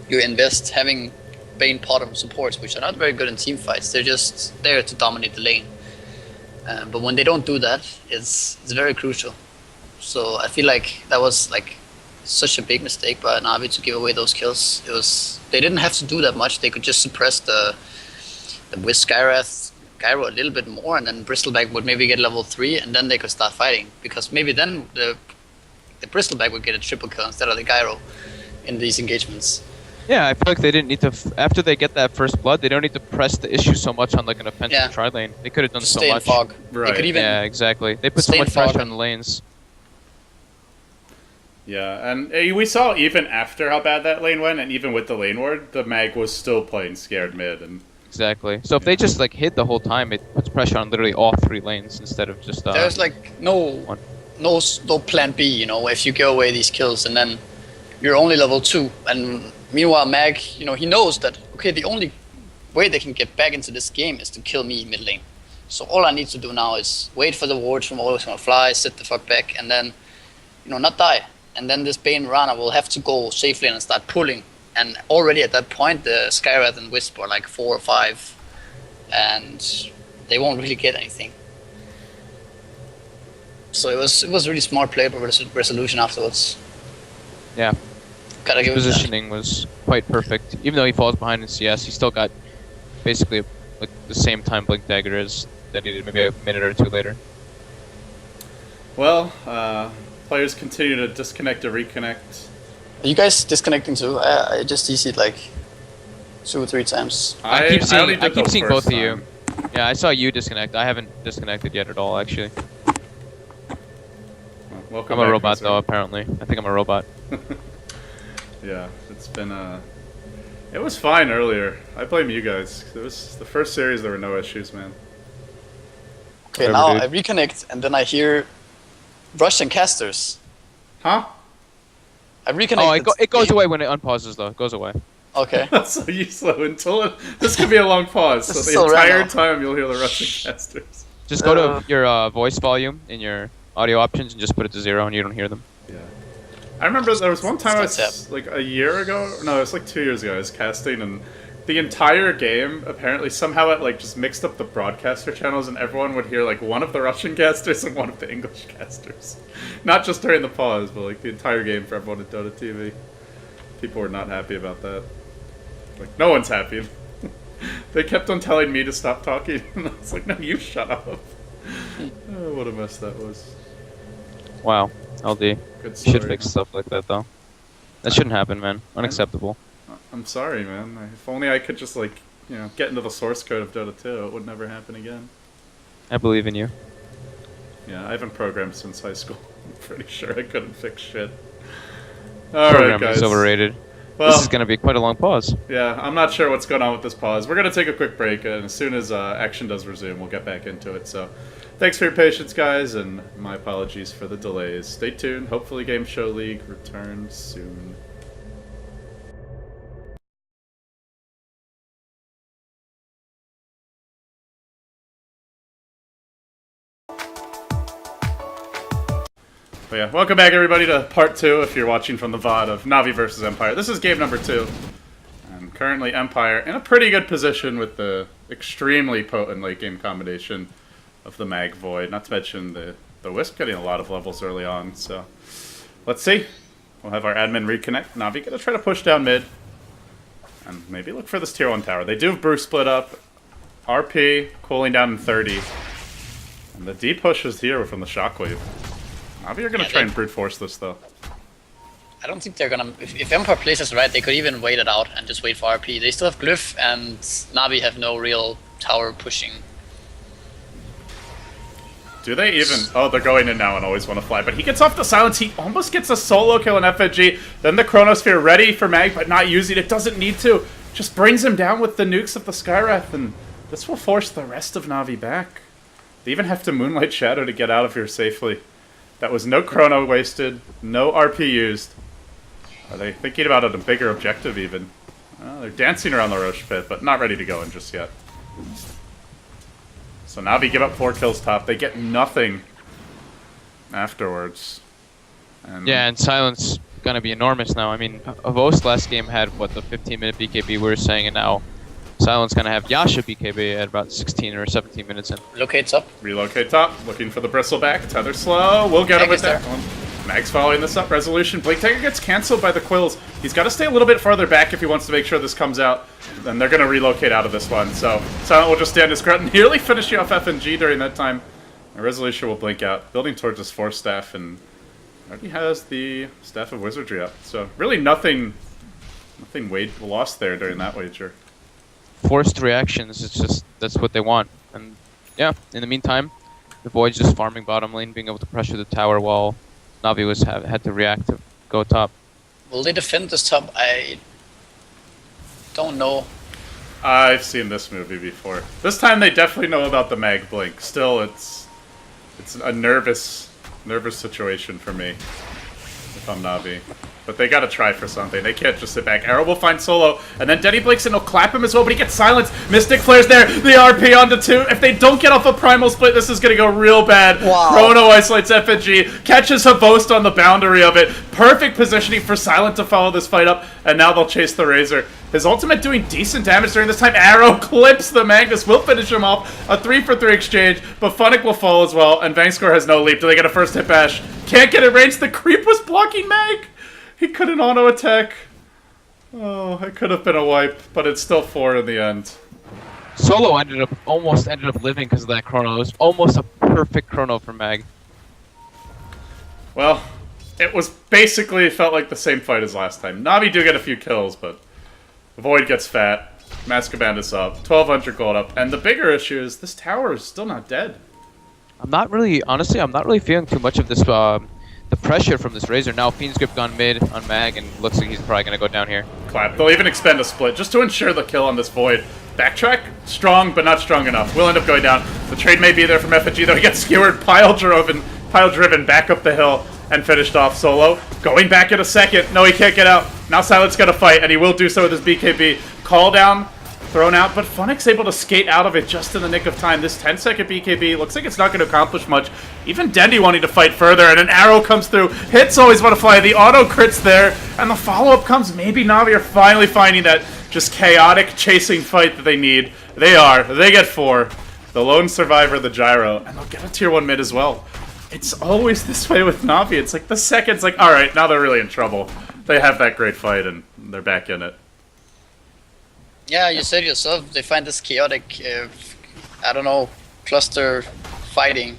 you invest having Bane Potter supports, which are not very good in team fights. They're just there to dominate the lane. But when they don't do that, it's very crucial. So I feel like that was like such a big mistake by Navi to give away those kills. They didn't have to do that much. They could just suppress the Wisp Gyro a little bit more, and then Bristleback would maybe get level 3, and then they could start fighting. Because maybe then the Bristleback would get a triple kill instead of the Gyro in these engagements. Yeah, I feel like they didn't need to... after they get that first blood, they don't need to press the issue so much on like an offensive tri-lane. They could have done just so stay much. In fog. Right. They could even yeah, exactly. They put so much pressure on the lanes. Yeah, and we saw even after how bad that lane went, and even with the lane ward, the Mag was still playing scared mid. And exactly. So if they just like hid the whole time, it puts pressure on literally all 3 lanes instead of just... There's like no plan B, you know, if you give away these kills and then you're only level 2, and meanwhile Mag, you know, he knows that, okay, the only way they can get back into this game is to kill me mid lane. So all I need to do now is wait for the wards from always gonna fly, sit the fuck back, and then, you know, not die. And then this Bane Rana will have to go safely and start pulling. And already at that point, the Skywrath and Wisp are like 4 or 5, and they won't really get anything. So it was really smart play by Resolution afterwards. Yeah. Gotta give positioning was quite perfect. Even though he falls behind in CS, he still got basically like the same time Blink Dagger as that he did maybe a minute or 2 later. well, players continue to disconnect or reconnect. Are you guys disconnecting too? I just DC'd like 2 or 3 times. I keep seeing both of time. you. Yeah, I saw you disconnect. I haven't disconnected yet at all, actually. Welcome I'm a back, robot, Mr. though, apparently. I think I'm a robot. Yeah, it's been it was fine earlier. I blame you guys. It was the first series, there were no issues, man. Okay, Whatever, now dude. I reconnect and then I hear Russian casters. Huh? I reconnect. Oh, it goes away when it unpauses, though. It goes away. Okay. That's so useless until this could be a long pause. This So is the so entire random. time you'll hear the Russian casters. Just go to your voice volume in your audio options and just put it to 0 and you don't hear them. Yeah. I remember there was one time I Start was, like a year ago, no, it was like 2 years ago, I was casting, and the entire game, apparently, somehow it like just mixed up the broadcaster channels, and everyone would hear like one of the Russian casters and one of the English casters. Not just during the pause, but like the entire game for everyone at Dota TV. People were not happy about that. Like, no one's happy. They kept on telling me to stop talking, and I was like, no, you shut up. Oh, what a mess that was. Wow, LD. Good story. Should fix stuff like that though. That shouldn't happen, man. Unacceptable. I'm sorry, man. If only I could just, like, you know, get into the source code of Dota 2, it would never happen again. I believe in you. Yeah, I haven't programmed since high school. I'm pretty sure I couldn't fix shit. Alright, Programming guys. is overrated. Well, This is gonna be quite a long pause. yeah, I'm not sure what's going on with this pause. We're going to take a quick break, and as soon as action does resume, we'll get back into it. So, thanks for your patience, guys, and my apologies for the delays. Stay tuned. Hopefully Gameshow League returns soon. But yeah, welcome back everybody to part 2, if you're watching from the VOD, of Na'Vi versus Empire. This is game number 2. And currently Empire in a pretty good position with the extremely potent late game combination of the Mag Void. Not to mention the Wisp getting a lot of levels early on. So let's see. We'll have our admin reconnect. Na'Vi gonna try to push down mid. And maybe look for this tier 1 tower. They do have Bruce split up. RP cooling down in 30. And the D push is here from the Shockwave. Na'Vi are going to try and brute force this, though. I don't think they're gonna. If Empire plays this right, they could even wait it out and just wait for RP. They still have Glyph, and Na'Vi have no real tower pushing. Do they even... Oh, they're going in now and always want to fly. But he gets off the silence. He almost gets a solo kill in FNG. Then the Chronosphere ready for Mag, but not using it. Doesn't need to. Just brings him down with the nukes of the Skywrath, and this will force the rest of Na'Vi back. They even have to Moonlight Shadow to get out of here safely. That was no chrono wasted, no RP used. Are they thinking about a bigger objective even? They're dancing around the Roche pit, but not ready to go in just yet. So Na'Vi give up 4 kills top. They get nothing afterwards. And Yeah, and Silence gonna be enormous now. I mean, Avos last game had, what, the 15-minute BKB we were saying, and now Silence gonna have Yasha BKB at about 16 or 17 minutes in. Locates up. Relocate top, looking for the Bristleback. Tether slow, we'll get him with that one. Mag's following this up, Resolution. Blink Dagger gets cancelled by the Quills. He's got to stay a little bit farther back if he wants to make sure this comes out. Then they're going to relocate out of this one. So Silent will just stand his ground, nearly finishing off FNG during that time. And Resolution will blink out, building towards his Force Staff, and already has the Staff of Wizardry up. So really nothing lost there during that wager. Forced reactions, it's just, that's what they want. And yeah, in the meantime, the Void's just farming bottom lane, being able to pressure the tower while Na'Vi had to react to go top. Will they defend this top? I don't know. I've seen this movie before. This time they definitely know about the Mag Blink. Still, it's a nervous situation for me if I'm Na'Vi. But they gotta try for something. They can't just sit back. Arrow will find solo, and then Denny blinks and he'll clap him as well, but he gets silenced. Mystic Flare's there. The RP onto 2. If they don't get off a Primal Split, this is gonna go real bad. Wow. Chrono isolates FNG, catches Havost on the boundary of it. Perfect positioning for Silent to follow this fight up, and now they'll chase the Razor. His ultimate doing decent damage during this time. Arrow clips the Magnus, will finish him off. A 3-for-3 exchange, but Funnick will fall as well, and Vangscore has no leap. Do they get a first hit bash? Can't get it range. The creep was blocking Mag. He couldn't auto-attack. Oh, it could have been a wipe, but it's still 4 in the end. Solo almost ended up living because of that chrono. It was almost a perfect chrono for Mag. Well, it was basically, felt like the same fight as last time. Na'Vi do get a few kills, but Void gets fat. Mascaband is up. 1,200 gold up. And the bigger issue is this tower is still not dead. Honestly, I'm not really feeling too much of this, the pressure from this Razor. Now Fiend's Grip gone mid on Mag, and looks like he's probably going to go down here. Clap. They'll even expend a split just to ensure the kill on this Void. Backtrack, strong, but not strong enough. Will end up going down. The trade may be there from FNG, though. He gets skewered, pile driven back up the hill, and finished off solo. Going back in a second. No, he can't get out. Now Silent's got to fight, and he will do so with his BKB. Call down, thrown out, but Funnick's able to skate out of it just in the nick of time. This 10-second BKB looks like it's not going to accomplish much. Even Dendy wanting to fight further, and an arrow comes through. Hits always want to fly. The auto crits there, and the follow-up comes. Maybe Na'Vi are finally finding that just chaotic chasing fight that they need. They are. They get 4. The lone survivor, the gyro, and they'll get a tier 1 mid as well. It's always this way with Na'Vi. It's like the second's like, alright, now they're really in trouble. They have that great fight, and they're back in it. Yeah, you said yourself, they find this chaotic, I don't know, cluster fighting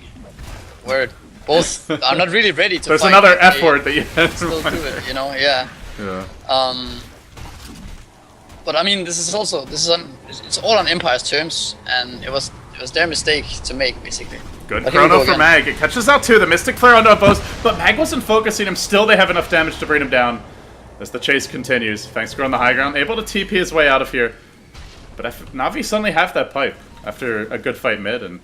where both are not really ready to There's fight. another They F word that you had to still do it, you know, yeah. Yeah. But I mean, it's all on Empire's terms, and it was their mistake to make, basically. Good But here we chrono go for again. Mag. It catches out two. The Mystic Flare onto a boast, but Mag wasn't focusing him. Still, they have enough damage to bring him down as the chase continues. Fangskor on the high ground, able to TP his way out of here. But Na'Vi suddenly have that pipe after a good fight mid, and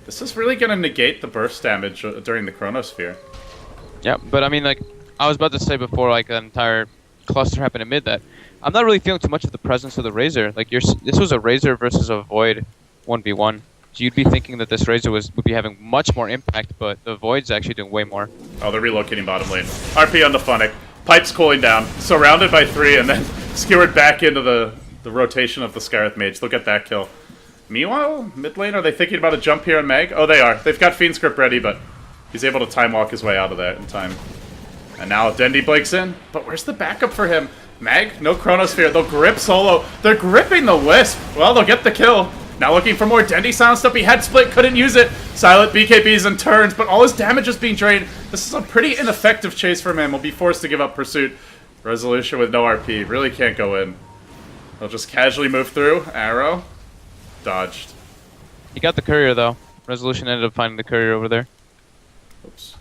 this is really going to negate the burst damage during the Chronosphere. Yeah, but I mean, like, I was about to say before, like, an entire cluster happened in mid that I'm not really feeling too much of the presence of the Razor. Like, this was a Razor versus a Void 1v1. So you'd be thinking that this Razor would be having much more impact, but the Void's actually doing way more. Oh, they're relocating bottom lane. RP on the Funnick. Pipe's cooling down. Surrounded by three, and then skewered back into the rotation of the Scarith Mage. They'll get that kill. Meanwhile, mid lane, are they thinking about a jump here on Meg? Oh, they are. They've got Fiend Script ready, but he's able to time walk his way out of that in time. And now Dendi blinks in, but where's the backup for him? Mag, no Chronosphere. They'll grip solo. They're gripping the Wisp. Well, they'll get the kill. Now looking for more. Dendi silenced up. He had split, couldn't use it. Silent BKBs and turns, but all his damage is being drained. This is a pretty ineffective chase from him. Will be forced to give up pursuit. Resolution with no RP. Really can't go in. They'll just casually move through. Arrow. Dodged. He got the courier, though. Resolution ended up finding the courier over there. Oops.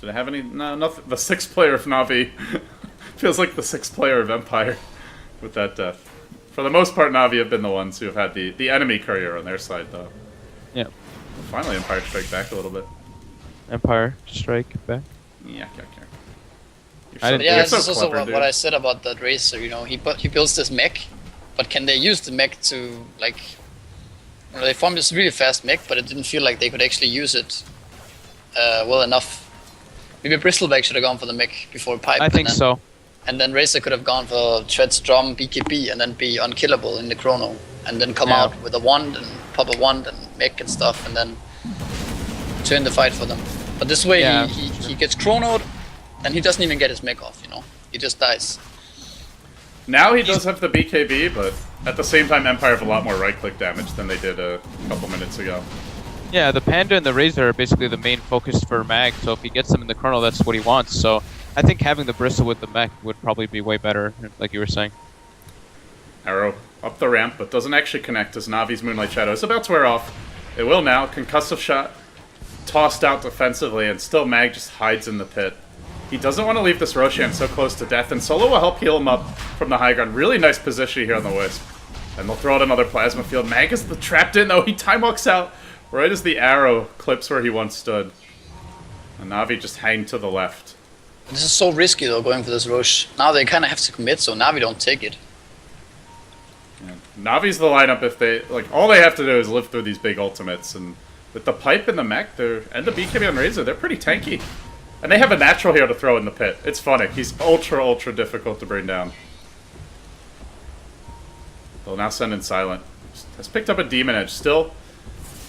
Did I have any? No, nothing. The sixth player of Na'Vi. Feels like the sixth player of Empire with that death. For the most part, Na'Vi have been the ones who have had the enemy courier on their side, though. Yeah. Finally, Empire strike back a little bit. Empire strike back. Yeah. I didn't- Yeah, you're this so is also clever, what I said about that Racer. You know, he builds this mech, but can they use the mech to, like, you know, they formed this really fast mech, but it didn't feel like they could actually use it well enough. Maybe Bristleback should have gone for the mech before Pipe. I think so. And then Racer could have gone for Tread's Drum, BKB, and then be unkillable in the chrono. And then come Yeah. out with a wand and pop a wand and mech and stuff, and then turn the fight for them. But this way, Yeah, he gets chronoed, and he doesn't even get his mech off, you know? He just dies. Now he does have the BKB, but at the same time, Empire have a lot more right-click damage than they did a couple minutes ago. Yeah, the Panda and the Razor are basically the main focus for Mag, so if he gets them in the kernel, that's what he wants. So I think having the Bristle with the mech would probably be way better, like you were saying. Arrow up the ramp, but doesn't actually connect as Navi's Moonlight Shadow is about to wear off. It will now. Concussive shot tossed out defensively, and still Mag just hides in the pit. He doesn't want to leave this Roshan so close to death, and Solo will help heal him up from the high ground. Really nice position here on the Wisp. And they'll throw out another Plasma Field. Mag is trapped in, though. He time walks out right as the arrow clips where he once stood. And Na'Vi just hang to the left. This is so risky, though, going for this Roche. Now they kind of have to commit, so Na'Vi don't take it. Navi's the lineup if they, like, all they have to do is live through these big ultimates, and with the pipe and the mech, and the BKB on Razor, they're pretty tanky. And they have a natural here to throw in the pit. It's Funnick. He's ultra difficult to bring down. They'll now send in Silent. Has picked up a Demon Edge. Still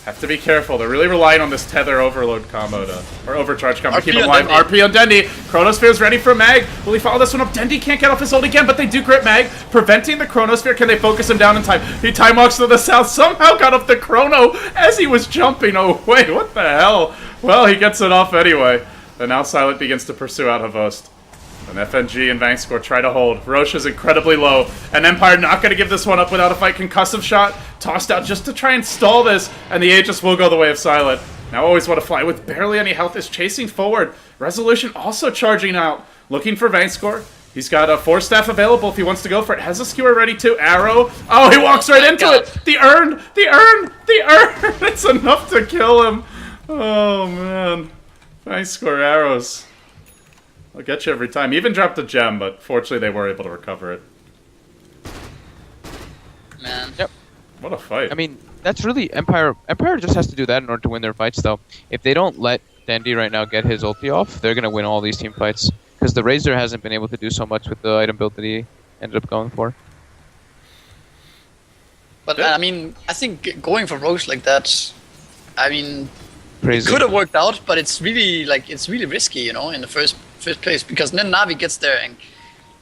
have to be careful. They're really relying on this Tether Overload combo or Overcharge combo to keep him alive. RP on Dendi. Chronosphere's ready for Mag. Will he follow this one up? Dendi can't get off his ult again, but they do grip Mag, preventing the Chronosphere. Can they focus him down in time? He time walks to the south. Somehow got off the Chrono as he was jumping. Oh, wait, what the hell? Well, he gets it off anyway. And now Silent begins to pursue out Havost. And FNG and Vangskor try to hold. Roche is incredibly low. And Empire not going to give this one up without a fight. Concussive shot tossed out just to try and stall this. And the Aegis will go the way of Silent. Now always want to fly with barely any health is chasing forward. Resolution also charging out. Looking for Vangskor. He's got a Force Staff available if he wants to go for it. Has a skewer ready too. Arrow. Oh, he walks right into it. The urn. It's enough to kill him. Oh, man. Vangskor arrows. I'll get you every time. He even dropped a gem, but fortunately they were able to recover it. Man. Yep. What a fight. I mean, that's really Empire. Empire just has to do that in order to win their fights, though. If they don't let Dendi right now get his ulti off, they're going to win all these team fights. Because the Razor hasn't been able to do so much with the item build that he ended up going for. But, Yeah. I mean, I think going for Roche like that, I mean, Crazy. could have worked out, but it's really, like, it's really risky, you know, in the first place. Because then Na'Vi gets there and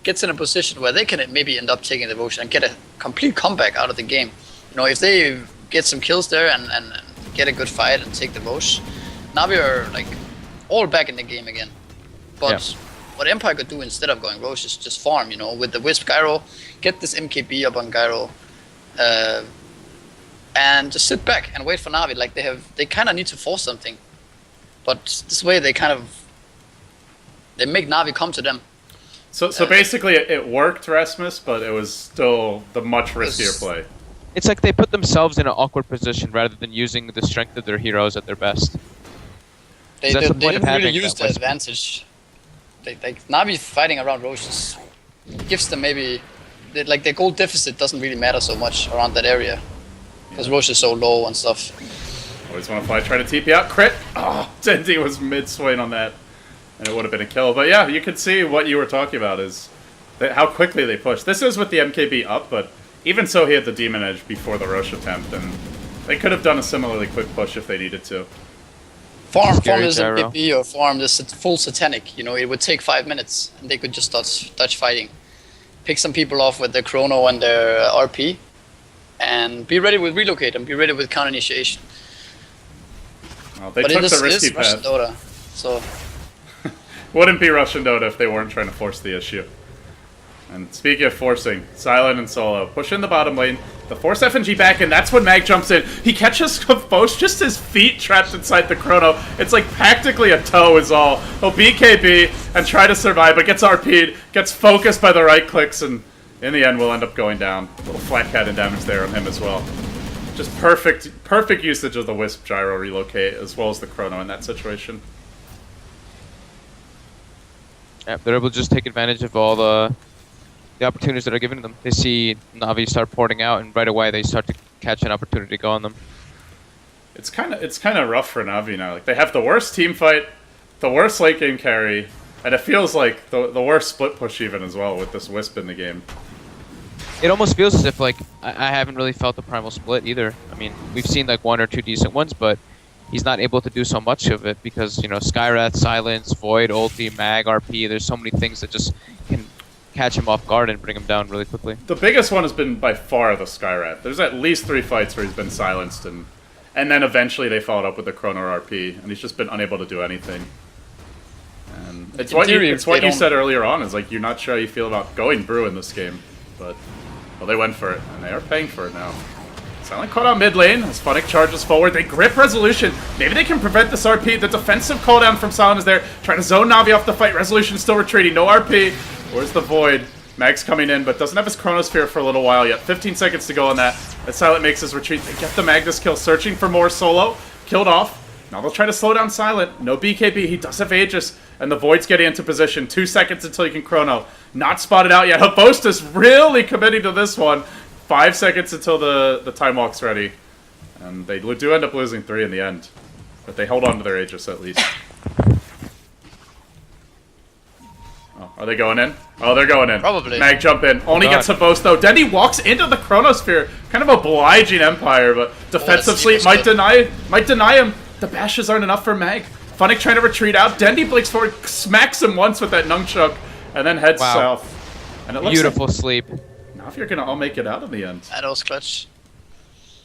gets in a position where they can maybe end up taking the Vosh and get a complete comeback out of the game. You know, if they get some kills there and get a good fight and take the Vosh, Navi are like all back in the game again. But what Empire could do instead of going Roche is just farm, you know, with the Wisp Gyro, get this MKB up on Gyro, and just sit back and wait for Navi. Like they kind of need to force something, but this way they make Navi come to them. So basically, it worked, Rasmus, but it was still the much riskier play. It's like they put themselves in an awkward position rather than using the strength of their heroes at their best. They didn't really use the advantage. Navi fighting around Roche gives them maybe their gold deficit doesn't really matter so much around that area because Roche is so low and stuff. Always want to fight, try to TP out, crit. Oh, Dendi was mid swing on that, and it would have been a kill. But yeah, you can see what you were talking about is how quickly they push. This is with the MKB up, but even so, he had the Demon Edge before the Roche attempt, and they could have done a similarly quick push if they needed to. Farm is MKB or farm this full Satanic. You know, it would take 5 minutes, and they could just start fighting. Pick some people off with their Chrono and their RP, and be ready with Relocate and be ready with Counter Initiation. Well, they took the risky path. Russian Dota, so wouldn't be Russian Dota if they weren't trying to force the issue. And speaking of forcing, Silent and Solo push in the bottom lane. The force FNG back, and that's when Mag jumps in. He catches Boast, just his feet trapped inside the Chrono. It's like practically a toe is all. He'll BKB and try to survive, but gets RP'd, gets focused by the right clicks, and in the end will end up going down. A little flat cannon damage there on him as well. Just perfect usage of the Wisp Gyro Relocate as well as the Chrono in that situation. Yeah, they're able to just take advantage of all the opportunities that are given to them. They see Navi start porting out, and right away they start to catch an opportunity to go on them. It's kind of rough for Navi now. Like they have the worst team fight, the worst late game carry, and it feels like the worst split push even as well with this Wisp in the game. It almost feels as if like I haven't really felt the primal split either. I mean, we've seen like 1 or 2 decent ones, but he's not able to do so much of it because, you know, Skywrath, Silence, Void, Ulti, Mag, RP, there's so many things that just can catch him off guard and bring him down really quickly. The biggest one has been by far the Skywrath. There's at least 3 fights where he's been silenced, and then eventually they followed up with the Chrono RP, and he's just been unable to do anything. And it's what you said earlier on, is like you're not sure how you feel about going Brew in this game, but well, they went for it, and they are paying for it now. Silent caught on mid lane, as Funnick charges forward, they grip Resolution, maybe they can prevent this RP, the defensive cooldown from Silent is there, trying to zone Navi off the fight, Resolution still retreating, no RP. Where's the Void? Mag's coming in, but doesn't have his Chronosphere for a little while yet. 15 seconds to go on that. As Silent makes his retreat, they get the Magnus kill, searching for more Solo. Killed off. Now they'll try to slow down Silent. No BKB, he does have Aegis, and the Void's getting into position. 2 seconds until he can Chrono. Not spotted out yet. Hephaestus really committing to this one. 5 seconds until the Time Walk's ready. And they do end up losing 3 in the end. But they hold on to their Aegis at least. Are they going in? Oh, they're going in. Probably. Mag jump in. Only gets a boast though. Dendi walks into the Chronosphere. Kind of obliging Empire, but defensive sleep might deny him. The bashes aren't enough for Mag. Funnick trying to retreat out. Dendi blinks forward, smacks him once with that nunchuck, and then heads south. And it looks beautiful sleep. Now if you're gonna all make it out in the end. That was clutch.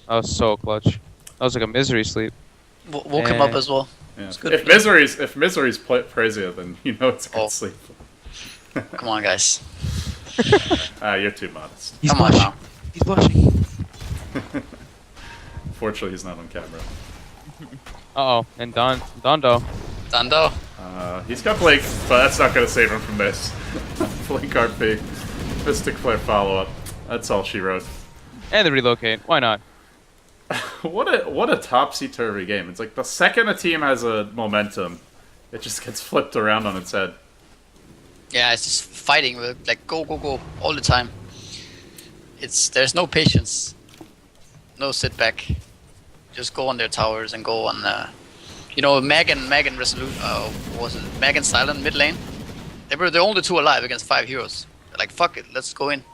That was so clutch. That was like a misery sleep. Woke him up as well. Yeah. If misery's Prezia, then you know it's a good sleep. Come on, guys. You're too modest. He's blushing. Now. He's blushing. Fortunately, he's not on camera. Uh-oh, and Dondo. Dondo. He's got Blink, but that's not going to save him from this. Blink RP. Mystic Flare follow-up. That's all she wrote. And the relocate. Why not? What a topsy-turvy game. It's like the second a team has a momentum, it just gets flipped around on its head. Yeah, it's just fighting with like go all the time. There's no patience, no sit back. Just go on their towers and go on. Mag and Resolute. What was it? Mag and Silent mid lane. They were the only 2 alive against 5 heroes. They're like, fuck it, let's go in.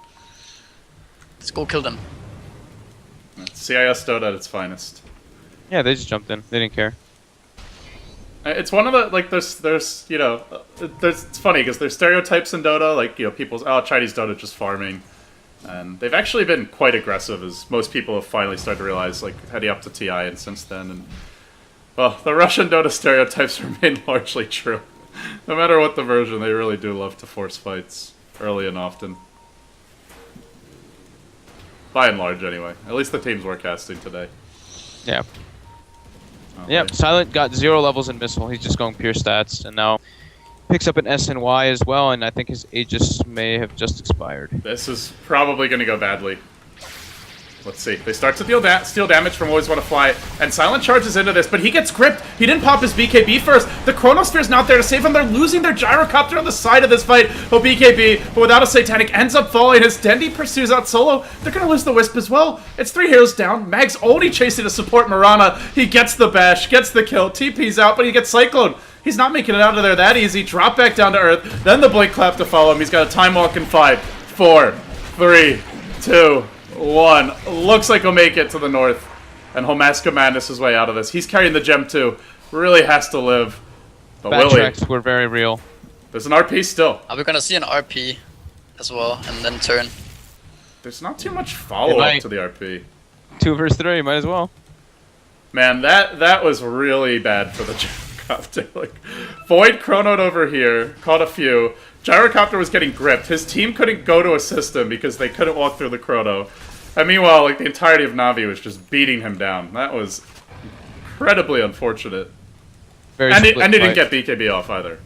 Let's go kill them. CIS Dota at its finest. Yeah, they just jumped in. They didn't care. It's one of the, like, there's you know, it's funny because there's stereotypes in Dota, like, you know, people's, oh, Chinese Dota just farming. And they've actually been quite aggressive, as most people have finally started to realize, like, heading up to TI and since then. And, well, the Russian Dota stereotypes remain largely true. No matter what the version, they really do love to force fights early and often. By and large, anyway. At least the teams we're casting today. Yeah. Oh, Yep, wait. Silent got 0 levels in Missile. He's just going pure stats, and now picks up an SNY as well, and I think his Aegis may have just expired. This is probably going to go badly. Let's see. They start to deal steal damage from Always Want to Fly, and Silent charges into this, but he gets gripped. He didn't pop his BKB first. The Chronosphere's not there to save him. They're losing their Gyrocopter on the side of this fight. Oh, BKB, but without a Satanic, ends up falling as Dendi pursues out solo. They're going to lose the Wisp as well. It's 3 heroes down. Mag's only chasing to support Mirana. He gets the bash, gets the kill, TP's out, but he gets Cyclone. He's not making it out of there that easy. Drop back down to Earth, then the Blink Clap to follow him. He's got a Time Walk in 5, 4, 3, 2, 1. Looks like he'll make it to the north. And he'll Mask of Madness his way out of this. He's carrying the gem too. Really has to live. But will he? Backtracks were very real. There's an RP still. Are we gonna see an RP as well, and then turn? There's not too much follow-up to the RP. 2 versus 3, might as well. Man, that was really bad for the Gyrocopter. Like, Void chronoed over here, caught a few. Gyrocopter was getting gripped. His team couldn't go to assist him because they couldn't walk through the chrono. And meanwhile, like, the entirety of Na'Vi was just beating him down. That was incredibly unfortunate. And he didn't get BKB off either.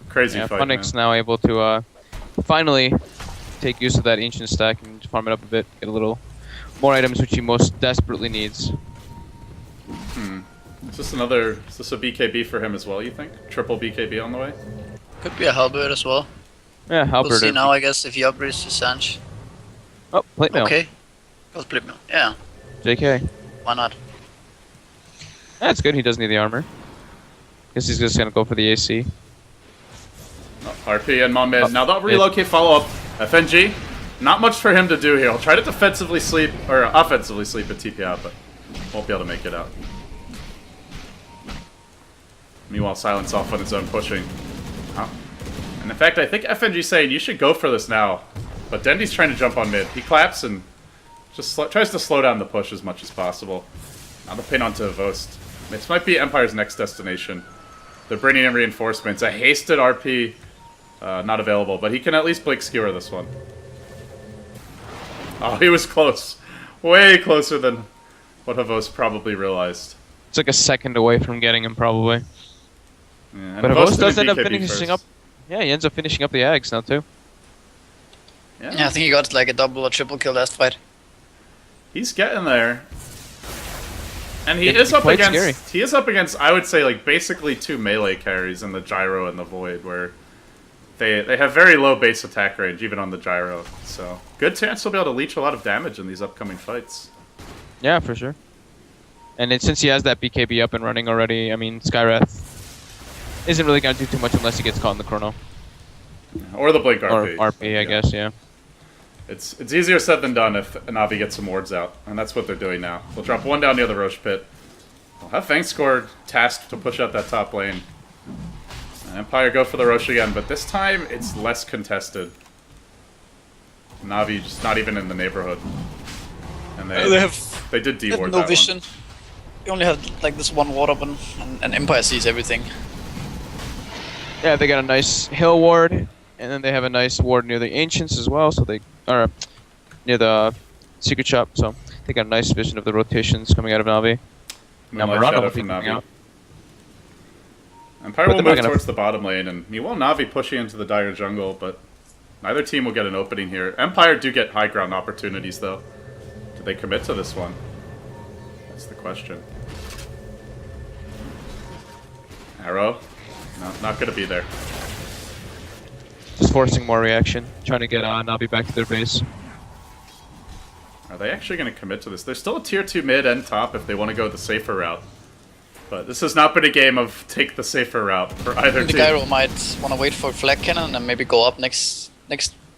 Crazy fight, Funnick's man. now able to finally take use of that ancient stack and farm it up a bit, get a little more items which he most desperately needs. Is this a BKB for him as well, you think? Triple BKB on the way? Could be a Halberd as well. Yeah, We'll see Halberd. now, I guess, if he upgrades to Sanch. Oh, plate mail. Okay. Goes Blip Mill. Yeah, JK. why not? That's good, he doesn't need the armor. Guess he's just gonna go for the AC. Oh, RP and Mom mid. Oh, Now they'll relocate follow-up. FNG, not much for him to do here. He'll try to defensively sleep, or offensively sleep at TP out, but won't be able to make it out. Meanwhile, Silent's off on his own pushing. Oh. And in fact, I think FNG's saying you should go for this now. But Dendi's trying to jump on mid. He claps and just tries to slow down the push as much as possible. Now the pin onto Vost. This might be Empire's next destination. They're bringing in reinforcements. A hasted RP, not available, but he can at least Blink Skewer this one. Oh, he was close. Way closer than what Havos probably realized. It's like a second away from getting him, probably. Yeah, But Havos Avos does did end up BKB finishing first. up. Yeah, he ends up finishing up the Ags now, too. Yeah, I think he got like a double or triple kill last fight. He's getting there. And he It's is up quite against he is up against, I would say, like basically 2 melee carries in the Gyro and the Void, where they have very low base attack range, even on the Gyro. So good chance he'll be able to leech a lot of damage in these upcoming fights. Yeah, for sure. And since he has that BKB up and running already, I mean, Skywrath isn't really going to do too much unless he gets caught in the chrono. Or the Blink RP. Or RP, I guess, yeah. It's easier said than done if Navi gets some wards out, and that's what they're doing now. They'll drop one down near the Roche pit. They'll have Fangscore tasked to push out that top lane. And Empire go for the Roche again, but this time it's less contested. Navi just not even in the neighborhood. And they did They have deward no that vision. one. You only have like this one ward open, and Empire sees everything. Yeah, they got a nice hill ward, and then they have a nice ward near the Ancients as well, so they are near the Secret Shop, so they got a nice vision of the rotations coming out of Navi. Now Moonlight Murata Shadow will be from coming Navi. out. Empire But will they're not move gonna- towards the bottom lane, and meanwhile Navi pushing into the Dire jungle, but neither team will get an opening here. Empire do get high ground opportunities, though. Do they commit to this one? That's the question. Arrow? No, not gonna be there. Just forcing more reaction, trying to get Navi back to their base. Are they actually gonna commit to this? There's still a tier 2 mid and top if they want to go the safer route. But this has not been a game of take the safer route for either The team. Gyro might want to wait for Flag Cannon and maybe go up next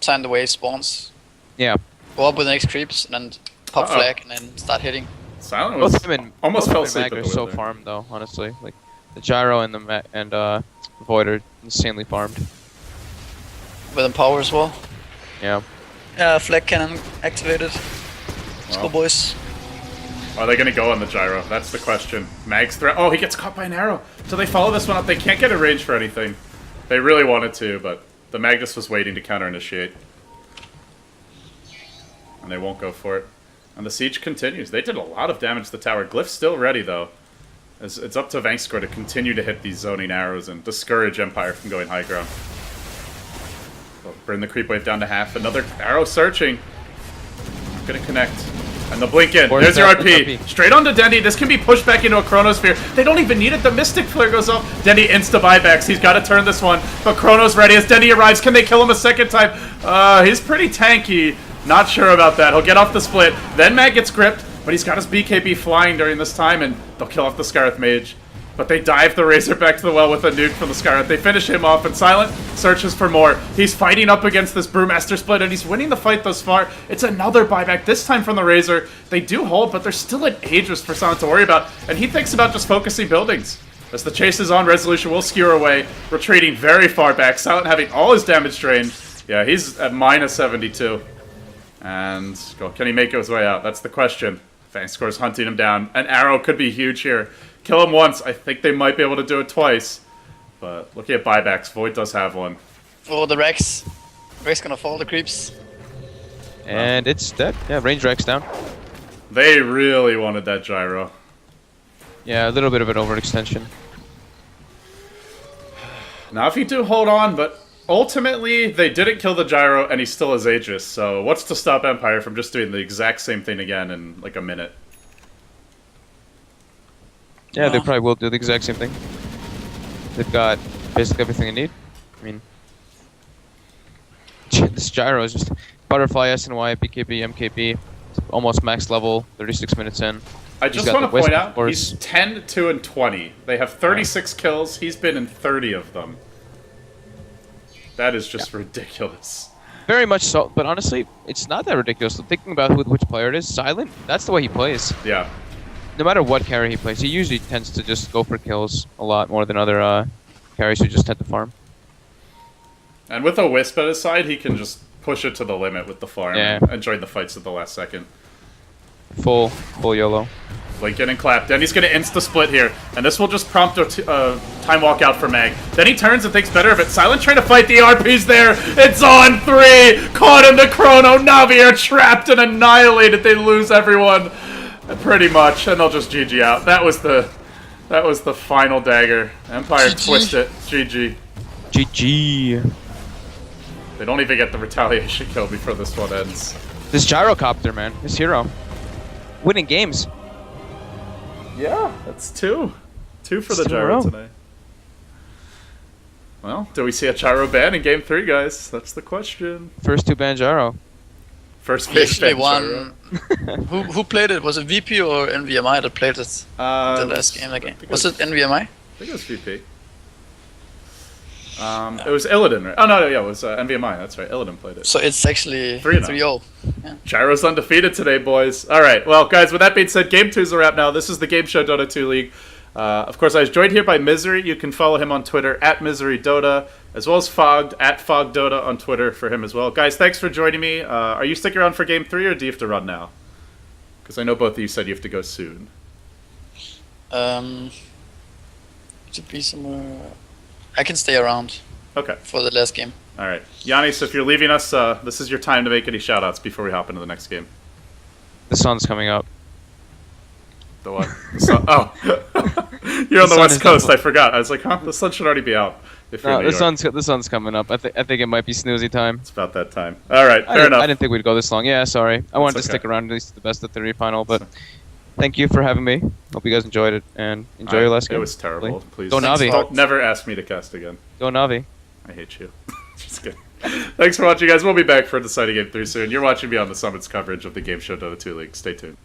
time the wave spawns. Yeah. Go up with the next creeps and then pop Uh-oh. Flag and then start hitting. Silent Both was him and almost both fell him and asleep Mag at are the so wheel there. farmed though. Honestly, like the gyro and the Void are insanely farmed. With Empower as well. Yeah. Flag cannon activated. Let's go, Well. boys. Are they going to go on the gyro? That's the question. Mag's threat. Oh, he gets caught by an arrow. So they follow this one up. They can't get a range for anything. They really wanted to, but the Magnus was waiting to counter-initiate. And they won't go for it. And the siege continues. They did a lot of damage to the tower. Glyph's still ready, though. It's up to Vangscore to continue to hit these zoning arrows and discourage Empire from going high ground. They'll bring the creep wave down to half. Another arrow searching. Gonna connect. And the blink in. There's your RP. Straight onto Dendy. This can be pushed back into a Chronosphere. They don't even need it. The Mystic Flare goes off. Dendy insta buybacks. He's got to turn this one. But Chrono's ready as Dendy arrives. Can they kill him a second time? He's pretty tanky. Not sure about that. He'll get off the split. Then Mag gets gripped. But he's got his BKB flying during this time. And they'll kill off the Scarith Mage. But they dive the Razor back to the well with a nuke from the Scarlet. They finish him off, and Silent searches for more. He's fighting up against this Brewmaster split, and he's winning the fight thus far. It's another buyback, this time from the Razor. They do hold, but there's still an Aegis for Silent to worry about, and he thinks about just focusing buildings. As the chase is on, Resolution will skewer away, retreating very far back. Silent having all his damage drained. Yeah, he's at minus 72. And can he make his way out? That's the question. Vangscore's hunting him down. An arrow could be huge here. Kill him once. I think they might be able to do it twice. But looking at buybacks, Void does have one. Oh, the Rex. Rex gonna fall the creeps. And it's dead. Yeah, range Rex down. They really wanted that gyro. Yeah, a little bit of an overextension. Now if you do hold on, but ultimately they didn't kill the gyro and he still has Aegis. So what's to stop Empire from just doing the exact same thing again in like a minute? Yeah, they probably will do the exact same thing. They've got basically everything they need. I mean, this gyro is just butterfly SNY, BKB, MKB, almost max level, 36 minutes in. I just want to point out, he's 10, 2, and 20. They have 36 kills. He's been in 30 of them. That is just ridiculous. Very much so, but honestly, it's not that ridiculous. Thinking about which player it is, Silent, that's the way he plays. Yeah. No matter what carry he plays, he usually tends to just go for kills a lot more than other carries who just tend to farm. And with a Wisp at his side, he can just push it to the limit with the farm and join the fights at the last second. Full YOLO. Blink in and clap. Then he's going to insta-split here. And this will just prompt a time walk out for Mag. Then he turns and thinks better of it. Silent trying to fight the RPs there. It's on 3. Caught in the chrono. Navi are trapped and annihilated. They lose everyone. Pretty much. And they'll just GG out. That was the final dagger. Empire twist it. GG. GG. They don't even get the retaliation kill before this one ends. This gyrocopter, man. This hero. Winning games. Yeah, that's 2. 2 for the Still gyro row. today. Well, do we see a gyro ban in Game 3, guys? That's the question. First 2 ban gyro. First We base actually ban won. gyro. Who played it? Was it VP or NVMI that played it? The last game again. Was it NVMI? I think it was VP. It was Illidan, right? Oh, no, yeah, it was NVMI. That's right. Illidan played it. So it's actually 3-0. 3-0. Yeah. Gyro's undefeated today, boys. All right. Well, guys, with that being said, Game 2's a wrap now. This is the Gameshow Dota 2 League. Of course, I was joined here by Misery. You can follow him on Twitter at MiseryDota, as well as Fogged at FogDota on Twitter for him as well. Guys, thanks for joining me. Are you sticking around for Game 3, or do you have to run now? Because I know both of you said you have to go soon. To be somewhere. I can stay around. Okay. For the last game. All right. Giannis, if you're leaving us, this is your time to make any shoutouts before we hop into the next game. The sun's coming up. The what? The sun? Oh. You're on the West Coast. I forgot. I was like, huh? The sun should already be out. If you're in New York. The sun's coming up. I think it might be snoozy time. It's about that time. All right. Fair enough. I didn't think we'd go this long. Yeah, sorry. I wanted to stick around at least to the best of 3 final, but thank you for having me. Hope you guys enjoyed it, and enjoy your last game. It was terrible. Please. Go Navi. Don't never ask me to cast again. Go Navi. I hate you. Just kidding. Thanks for watching, guys. We'll be back for Deciding Game 3 soon. You're watching Beyond the Summit's coverage of the Game Show Dota 2 League. Stay tuned.